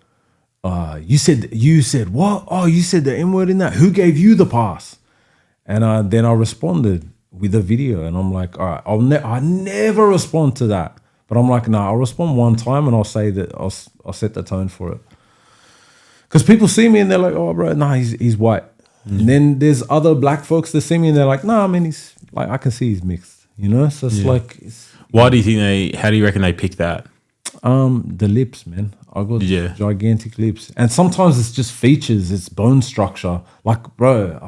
"You said what? Oh, you said the N word in that. Who gave you the pass?" And then I responded with a video, and I'm like, "All right, I never respond to that." But I'm like, nah, I'll respond one time and I'll say that I'll set the tone for it. Because people see me and they're like, oh, bro, nah, he's white. Mm. And then there's other black folks that see me and they're like, nah, I mean, he's like, I can see he's mixed, you know? So it's like. Why do you think how do you reckon they pick that? The lips, man. I got gigantic lips. And sometimes it's just features, it's bone structure. Like, bro,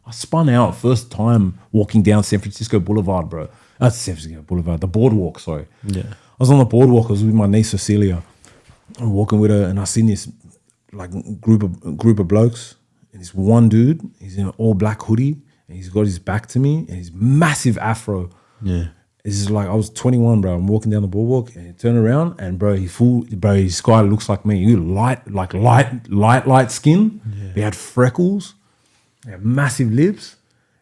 I spun out first time walking down San Francisco Boulevard, bro. That's San Francisco Boulevard, the boardwalk, sorry. Yeah. I was on the boardwalk, I was with my niece Cecilia. I'm walking with her and I seen this like group of blokes. And this one dude, he's in an all black hoodie and he's got his back to me and he's massive afro. Yeah. It's just like I was 21, bro. I'm walking down the boardwalk and he turned around and bro, his guy looks like me. He light skin. Yeah. He had freckles, he had massive lips,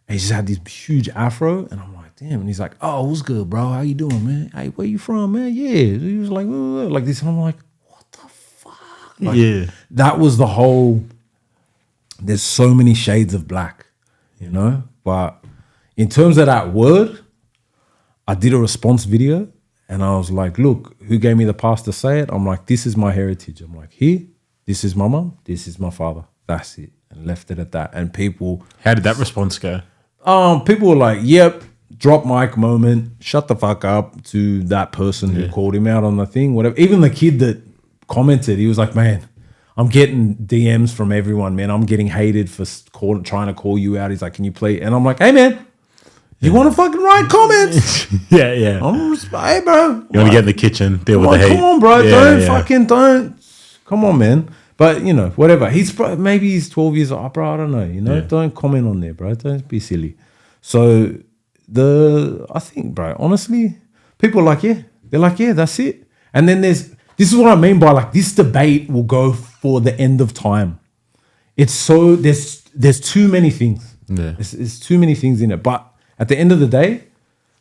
and he just had this huge afro. And I'm like, damn. And he's like, oh, what's good, bro? How you doing, man? Hey, where you from, man? Yeah. He was like this. And I'm like, what the fuck? Like, yeah. That was the whole, there's so many shades of black, you know? But in terms of that word, I did a response video and I was like, look, who gave me the pass to say it? I'm like, this is my heritage. I'm like, here, this is my mum, this is my father. That's it. And left it at that. And people... How did that response go? People were like, yep, drop mic moment, shut the fuck up to that person who called him out on the thing, whatever. Even the kid that commented, he was like, man, I'm getting DMs from everyone, man. I'm getting hated for trying to call you out. He's like, can you play? And I'm like, hey, man, you want to fucking write comments? Yeah. Hey, bro. You want to get in the kitchen, deal with the heat. Come on, bro. Don't. Come on, man. But, you know, whatever. Maybe he's 12 years old, bro. I don't know. You know, don't comment on there, bro. Don't be silly. So I think, bro, honestly, people are like, they're like, that's it. And then this is what I mean by like this debate will go for the end of time. It's so, there's too many things. Yeah. There's too many things in it. But at the end of the day,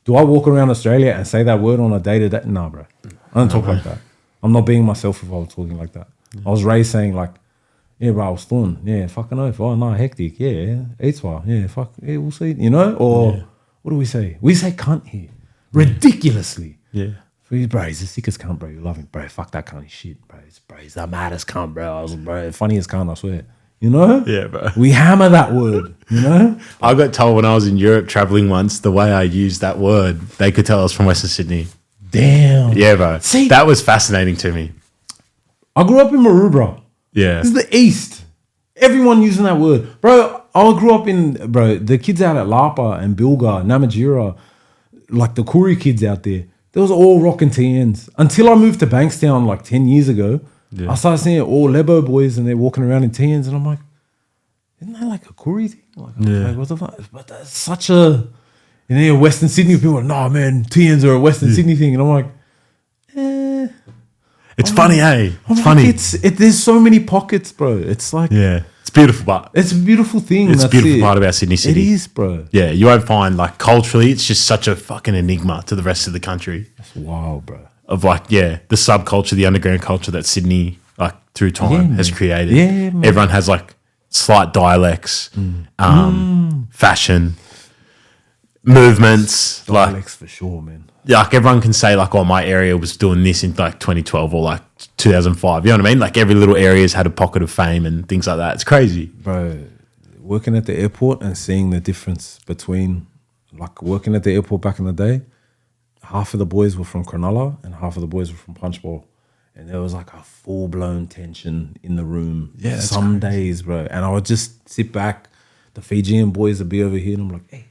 do I walk around Australia and say that word on a day-to-day? Nah, bro. I don't talk like that. I'm not being myself if I was talking like that. I was raised saying like, yeah, bro, I was thorn. Yeah, fucking oath. Oh, no, hectic. Yeah, it's why. Yeah, fuck. Yeah, we'll see. You know? Or what do we say? We say cunt here. Ridiculously. Yeah. Bro, he's the sickest cunt, bro. You love him. Bro, fuck that cunt shit, bro. He's the maddest cunt, bro. Bro, funniest cunt, I swear. You know? Yeah, bro. We hammer that word, you know? I got told when I was in Europe traveling once, the way I used that word, they could tell I was from Western Sydney. Damn. Yeah, bro. See, that was fascinating to me. I grew up in Maroubra. Yeah. This is the East. Everyone using that word. Bro, I grew up in, the kids out at Lapa and Bilga, Namatjira, like the Koori kids out there, they was all rocking TNs. Until I moved to Bankstown like 10 years ago, I started seeing all Lebo boys and they're walking around in TNs and I'm like, isn't that like a Koori thing? Like, what the fuck? But that's such a... And then Western Sydney people are like, nah, man, TNs are a Western Sydney thing. And I'm like, It's funny, It's funny. There's so many pockets, bro. It's like... Yeah. It's beautiful, but... It's a beautiful thing. It's a beautiful part about Sydney City. It is, bro. Yeah, you won't find, like, culturally, it's just such a fucking enigma to the rest of the country. That's wild, bro. Of, like, the subculture, the underground culture that Sydney, like, through time has created. Yeah, man. Everyone has, like, slight dialects, fashion, movements. Dialects for sure, man. Like everyone can say like, oh, my area was doing this in like 2012 or like 2005. You know what I mean? Like every little area's had a pocket of fame and things like that. It's crazy. Bro, working at the airport and seeing the difference between like working at the airport back in the day, half of the boys were from Cronulla and half of the boys were from Punchbowl. And there was like a full-blown tension in the room. Yeah, that's some crazy. days, bro. And I would just sit back. The Fijian boys would be over here and I'm like, hey.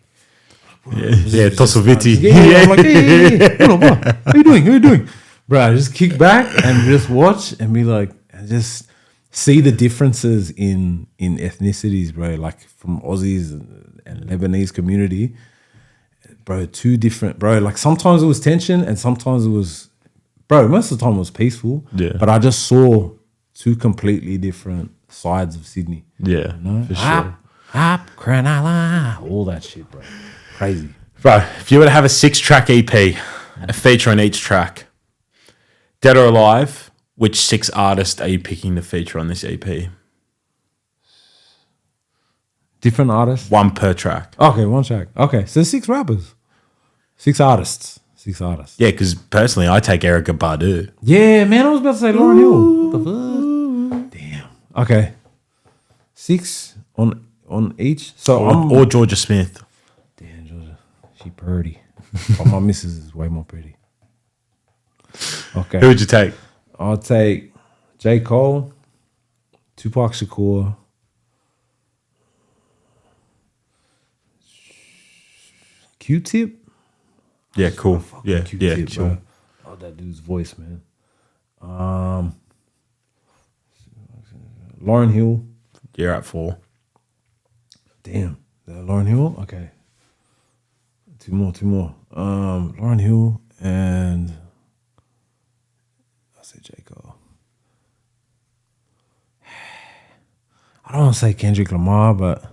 Yeah, Tosoviti. Yeah, I'm like, hey, hold on, bro. How you doing? How you doing? Bro, I just kick back and just watch and be like, and just see the differences in ethnicities, bro. Like from Aussies and Lebanese community, bro. Two different, bro. Like sometimes it was tension and sometimes it was, bro. Most of the time it was peaceful. Yeah. But I just saw two completely different sides of Sydney. Yeah, You know? for sure. Cronulla, all that shit, bro. Crazy. Bro, if you were to have a 6-track EP, a feature on each track, dead or alive, which 6 artists are you picking to feature on this EP? Different artists. 1 per track. Okay, 1 track. Okay, so 6 rappers, 6 artists, 6 artists. Yeah, because personally, I take Erykah Badu. Yeah, man, I was about to say Lauryn Hill. What the fuck? Damn. Okay, 6 on each. So Or Georgia Smith. damn, Georgia, she pretty. But my missus is way more pretty. Okay, Who would you take? I'll take J. Cole, Tupac Shakur, Q-Tip. Yeah, cool. Yeah, Q-Tip, yeah, sure. bro. Oh, that dude's voice, man. Lauryn Hill. You're at 4. Damn. Lauryn Hill? Okay. Two more. Lauryn Hill and I'll say J. Cole. I don't want to say Kendrick Lamar, but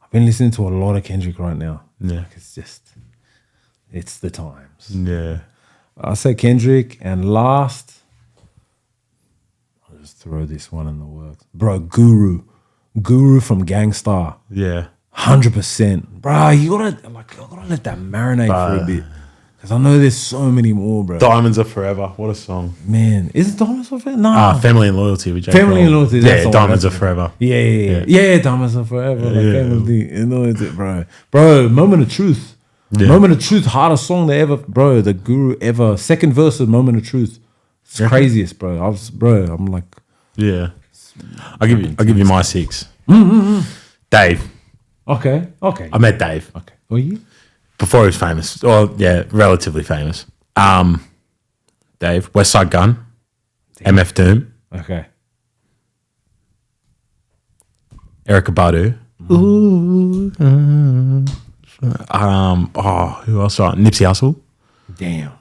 I've been listening to a lot of Kendrick right now. Yeah. Like it's the times. Yeah. I'll say Kendrick, and last, I'll just throw this one in the works. Bro, Guru from Gangstar. Yeah. 100%. Bro, you gotta let that marinate for a bit. Because I know there's so many more, bro. Diamonds Are Forever. What a song. Man, is it Diamonds Are Forever? No. Family and Loyalty with J. Family Cole. and Loyalty. That's Yeah, the one, Diamonds Are that's Forever. Yeah, Diamonds Are Forever. Like Yeah. Family and Loyalty, bro. Bro, Moment of Truth. Yeah. Moment of Truth, hardest song they ever, bro. The Guru ever. Second verse of Moment of Truth. It's craziest, bro. I'm like, Yeah. I'll give you my 6. Dave. okay. I met Dave. Okay. Oh, you? Before he was famous. Well, yeah, relatively famous. Dave, West Side Gun, MF Doom, Okay. Erykah Badu. Who else? Nipsey Hussle. Damn.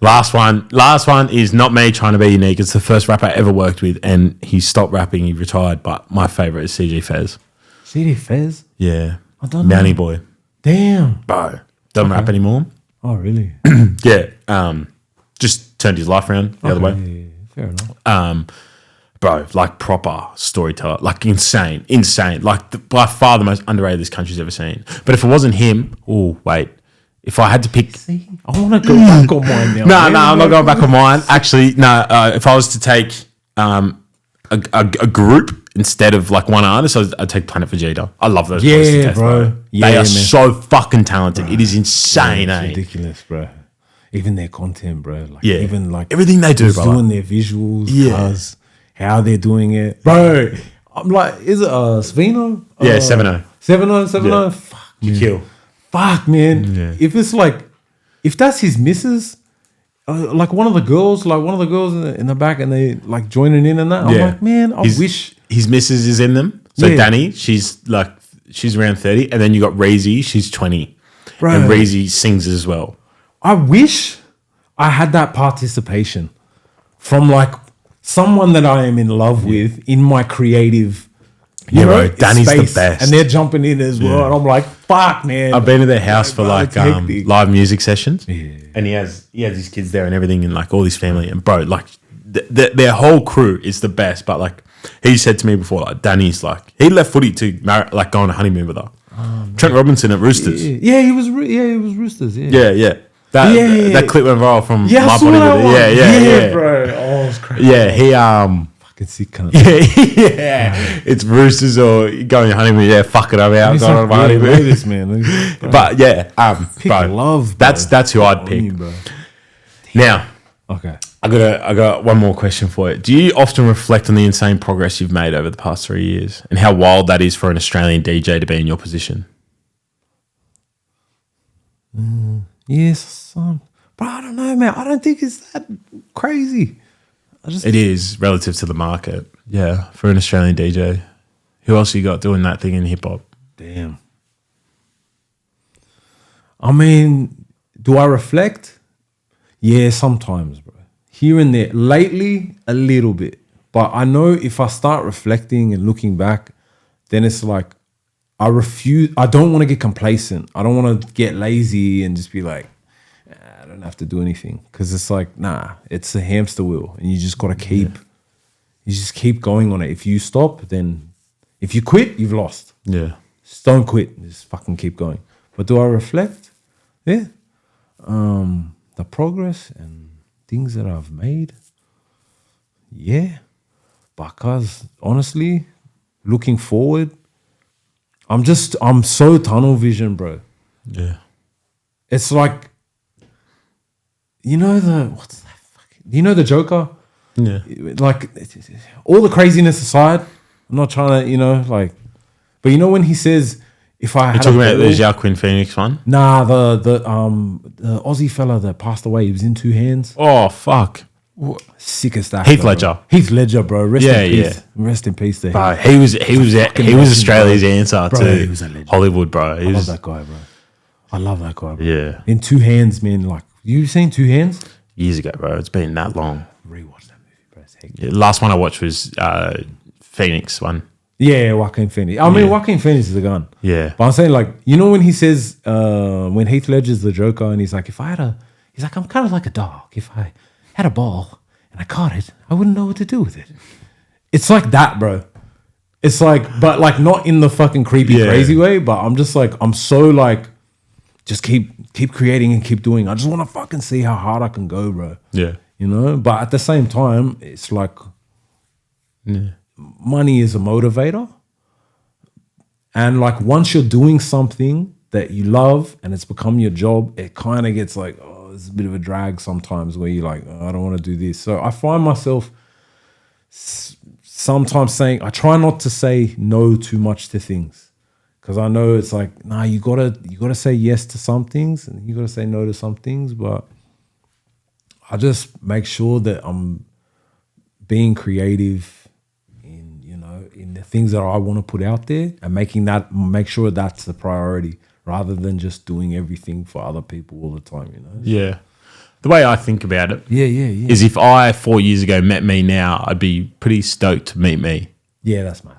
Last one is not me trying to be unique. It's the first rapper I ever worked with, and he stopped rapping. He retired, but my favorite is CG Fez. CD Fez? Yeah, I don't know. Mountie Boy, Damn. bro. Doesn't rap anymore. Oh, really? Yeah, just turned his life around the other way. Yeah, fair enough. Bro, like proper storyteller, like insane, like by far the most underrated this country's ever seen. But if it wasn't him, if I had to pick, See, I want to go back on mine now. no, I'm not going back on mine. Actually, no. If I was to take a group instead of like one artist, I'd take Planet Vegeta. I love those boys to death, bro. Yeah, they are man. so fucking talented. It is insane, It's eh? ridiculous, bro. Even their content, bro. Like, Yeah. even like Everything they do, just brother. doing their visuals, Yeah. cars, how they're doing it, bro. I'm like, is it Svino? Yeah, 7-0. 7-0. Yeah. Fuck, You man. kill. Fuck, man. Yeah. If it's like, if that's his missus, like one of the girls in the back, and they like joining in and that. I'm Yeah. like, man, I wish. His missus is in them. So Yeah. Danny, she's around 30, and then you got Reezy, she's 20, Bro. and Reezy sings as well. I wish I had that participation from like someone that I am in love with in my creative. Yeah, bro, Danny's the space, best. and they're jumping in as well. Yeah. And I'm like, fuck, man. I've been to their house for bro, like it's hectic. live music sessions, Yeah. and he has his kids there and everything, and like all his family, and bro, like their whole crew is the best. But like He said to me before, like, Danny's like, he left footy to go on a honeymoon with her. Trent Robinson at Roosters. Yeah, he was Roosters. Yeah. That clip went viral from Yeah, my I saw body. that one. Yeah, bro. Oh, it's crazy. Yeah, he Fucking sick cunt. yeah. It's Roosters or going on honeymoon. Yeah, fuck it, I'm out. Going on my honeymoon. This man. But yeah, Pick bro, love. Bro. that's who I'd pick. Bro. Now, Okay. I got one more question for you. Do you often reflect on the insane progress you've made over the past 3 years and how wild that is for an Australian DJ to be in your position? Yes, but I don't know, man. I don't think it's that crazy. It is relative to the market. Yeah, for an Australian DJ. Who else you got doing that thing in hip hop? Damn. I mean, do I reflect? Yeah, sometimes, bro. Here and there. Lately, a little bit. But I know if I start reflecting and looking back, then it's like I don't want to get complacent. I don't want to get lazy and just be like, I don't have to do anything. Because it's like, nah, it's a hamster wheel. And you just got to you just keep going on it. If you stop, then if you quit, you've lost. Yeah. Just don't quit. Just fucking keep going. But do I reflect? Yeah. The progress and things that I've made. Yeah. Because honestly, looking forward, I'm so tunnel vision, bro. Yeah. It's like, the Joker? Yeah. Like, all the craziness aside, I'm not trying to, but when he says, if I had You're talking about the Joaquin Phoenix one? Nah, the Aussie fella that passed away, he was in Two Hands. Oh, fuck. Sickest actor. Heath Ledger. Bro. Heath Ledger, bro. Rest in peace. Yeah. Rest in peace to him. Bro, he was Australia's answer Bro, to he was a legend. Hollywood, bro. I love that guy, bro. I love that guy, bro. Yeah. In Two Hands, man. Like, you seen Two Hands? Years ago, bro. It's been that long. Rewatch that movie, bro. It's hectic. Yeah, last one I watched was Phoenix one. Yeah, Joaquin Phoenix. I mean, Joaquin Phoenix is a gun. Yeah. But I'm saying, like, when he says, when Heath Ledger's the Joker and he's like, I'm kind of like a dog. If I had a ball and I caught it, I wouldn't know what to do with it. It's like that, bro. It's like, but like not in the fucking creepy, crazy way, but I'm just like, I'm so like, just keep creating and keep doing. I just want to fucking see how hard I can go, bro. Yeah. But at the same time, it's like, money is a motivator. And like once you're doing something that you love and it's become your job, it kind of gets like, oh, it's a bit of a drag sometimes where you're like, oh, I don't want to do this. So I find myself sometimes saying, I try not to say no too much to things. Because I know it's like, nah, you gotta say yes to some things and you gotta say no to some things. But I just make sure that I'm being creative in the things that I want to put out there and make sure that's the priority rather than just doing everything for other people all the time, Yeah. The way I think about it is if I 4 years ago met me now, I'd be pretty stoked to meet me. Yeah, that's mine.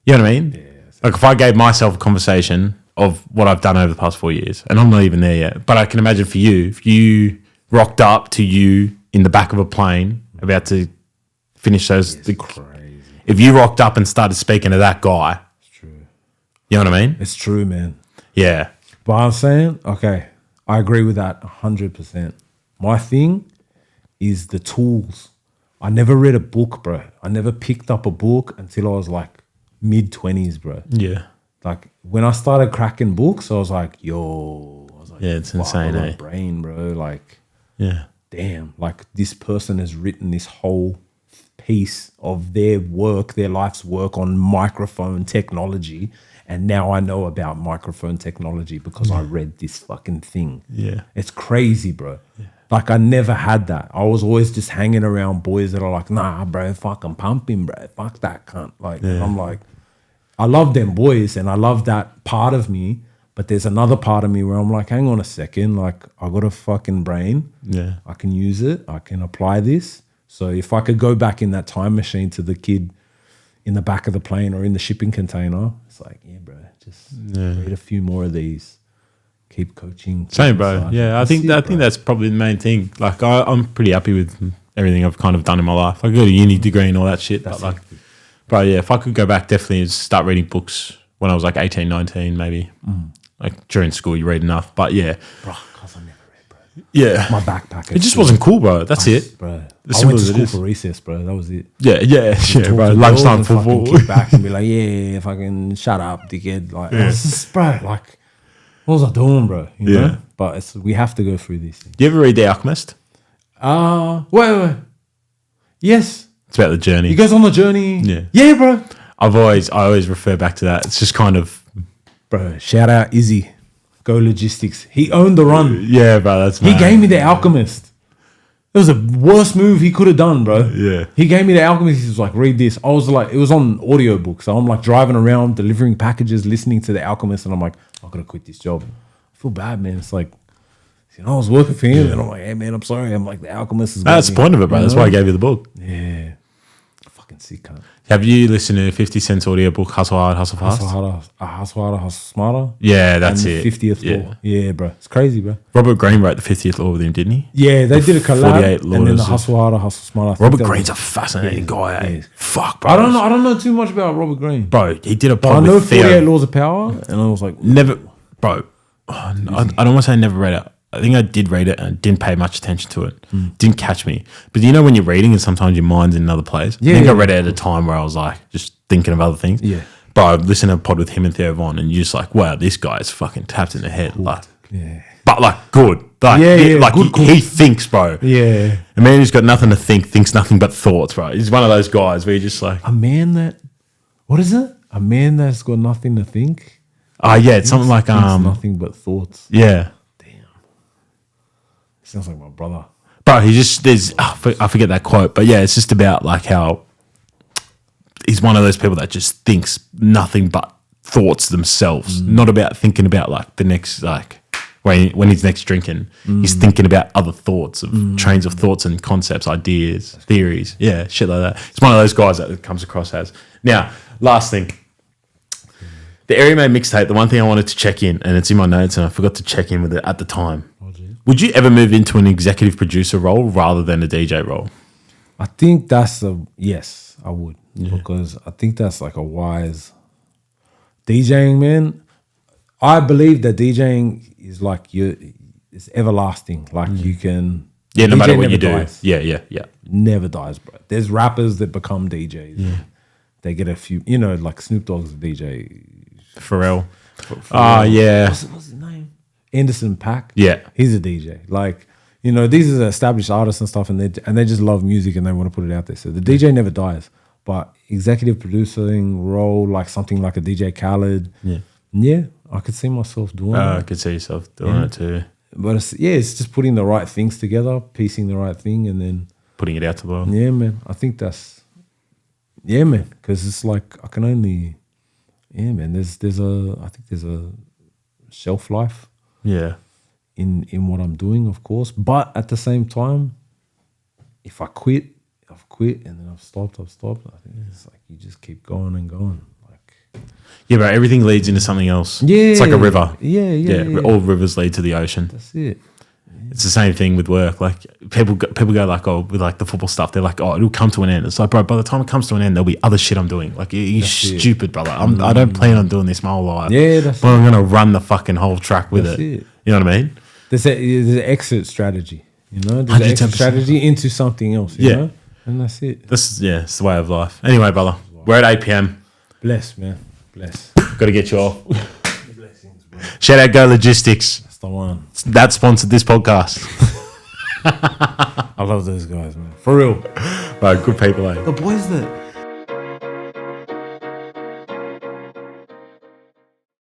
You know what I mean? Yeah. Like if I gave myself a conversation of what I've done over the past 4 years, and I'm not even there yet, but I can imagine for you, if you rocked up to you in the back of a plane about to finish those... Crazy. If you rocked up and started speaking to that guy... It's true. You know what I mean? It's true, man. Yeah. But I'm saying, okay, I agree with that 100%. My thing is the tools. I never read a book, bro. I never picked up a book until I was like mid-20s, bro. Yeah. Like when I started cracking books, I was like, yeah, it's insane, my brain, bro. Like, yeah, damn, like this person has written this whole piece of their life's work on microphone technology. And now I know about microphone technology because I read this fucking thing. Yeah. It's crazy, bro. Yeah. Like I never had that. I was always just hanging around boys that are like, nah, bro, fucking pumping, bro. Fuck that cunt. Like, I'm like, I love them boys and I love that part of me. But there's another part of me where I'm like, hang on a second. Like I got a fucking brain. Yeah. I can use it. I can apply this. So if I could go back in that time machine to the kid in the back of the plane or in the shipping container, it's like, yeah, bro, just read a few more of these. Keep coaching. Same, bro. Yeah, I think that's probably the main thing. Like, I'm pretty happy with everything I've kind of done in my life. I got a uni degree and all that shit. But Bro, yeah, if I could go back, definitely start reading books when I was like 18, 19, maybe. Like during school, you read enough. But yeah. Bro, because I never read, bro. Yeah. My backpack. It just wasn't cool, bro. That's it. Bro. As I went to simple as it school is. for recess, bro. That was it. Yeah, Talk bro. to Lunchtime girls and football. fucking kick back and be like, yeah, fucking shut up, dickhead. Like, it's just, bro, like, what was I doing, bro? You know? But we have to go through these things. You ever read The Alchemist? Wait. Yes. It's about the journey. He goes on the journey. Yeah, bro. I always refer back to that. It's just kind of, bro. Shout out Izzy, Go Logistics. He owned the run. Yeah, bro. That's he gave me The Alchemist. It was the worst move he could have done, bro. Yeah. He gave me The Alchemist. He was like, read this. I was like, it was on audiobook. So I'm like driving around, delivering packages, listening to The Alchemist, and I'm like, I'm gonna quit this job. I feel bad, man. It's like, you know, I was working for him, and I'm like, hey, man, I'm sorry. I'm like, The Alchemist is. That's the point of it, bro. That's why I gave you the book. Yeah. Fucking sick, cunt. Have you listened to 50 Cent's audiobook, Hustle Hard, Hustle Fast? Hustle harder, hustle smarter. Yeah, that's it. 50th law. Yeah, bro. It's crazy, bro. Robert Greene wrote the 50th law with him, didn't he? Yeah, they did a collab. 48 and then the laws. Hustle harder, hustle smarter. Robert Greene's a fascinating guy. Eh? Yeah. Fuck, bro. I don't know too much about Robert Greene. Bro, he did a I pod know with 48 Theo. Laws of Power, and I was like, Never, bro. I don't want to say I never read it. I think I did read it and didn't pay much attention to it. Didn't catch me. But you know when you're reading and sometimes your mind's in another place? I think I read it at a time where I was like just thinking of other things. Yeah. But I listened to a pod with him and Theo Von and you're just like, wow, this guy's fucking tapped in the head. Like, yeah. But like good. Like, like good, he thinks, bro. Yeah. A man who's got nothing to think, thinks nothing but thoughts, bro. He's one of those guys where you're just like. A man that, what is it? A man that's got nothing to think? Yeah, it's something like, thinks nothing but thoughts. Yeah. Sounds like my brother. Bro, he just, I forget that quote, but yeah, it's just about like how he's one of those people that just thinks nothing but thoughts themselves, not about thinking about like the next, like when he's next drinking, he's thinking about other thoughts of trains of thoughts and concepts, ideas, theories. Yeah, shit like that. It's one of those guys that it comes across as. Now, last thing. The Area Made mixtape, the one thing I wanted to check in, and it's in my notes and I forgot to check in with it at the time. Would you ever move into an executive producer role rather than a DJ role? I think that's yes, I would. Because I think that's like a wise DJing, man. I believe that DJing is like it's everlasting. Like you can no DJ matter what you do. dies. Yeah. Never dies, bro. There's rappers that become DJs. Yeah. They get a few, like Snoop Dogg's a DJ. Pharrell. Yeah. What's his name? Anderson .Paak. Yeah. He's a DJ. Like, these are established artists and stuff, and they just love music and they want to put it out there. So the DJ never dies. But executive producing role, like something like a DJ Khaled. Yeah, I could see myself doing it. I could see yourself doing it too. But it's just putting the right things together, piecing the right thing, and then putting it out to the world. Yeah, man. I think that's man. Because it's like I can only man. I think there's a shelf life. Yeah. In what I'm doing, of course. But at the same time, if I quit, I've quit, and then I've stopped. I think it's like you just keep going and going. Yeah, but everything leads into something else. Yeah. It's like a river. Yeah. All rivers lead to the ocean. That's it. It's the same thing with work. Like people go like, oh, with like the football stuff, they're like, oh, it'll come to an end. It's like, bro, by the time it comes to an end, there'll be other shit I'm doing. Like you're stupid, brother. I don't plan on doing this my whole life. Yeah, that's but I'm gonna run the fucking whole track with it. You know what I mean? There's an exit strategy. There's an exit strategy into something else. You know? And that's it. It's the way of life. Anyway, brother, we're at 8 p.m. Bless, man. Bless. Got to get you off. Blessings, bro. Shout out Go Logistics. That's the one. That sponsored this podcast. I love those guys, man. For real. Right, good people, eh? The boys that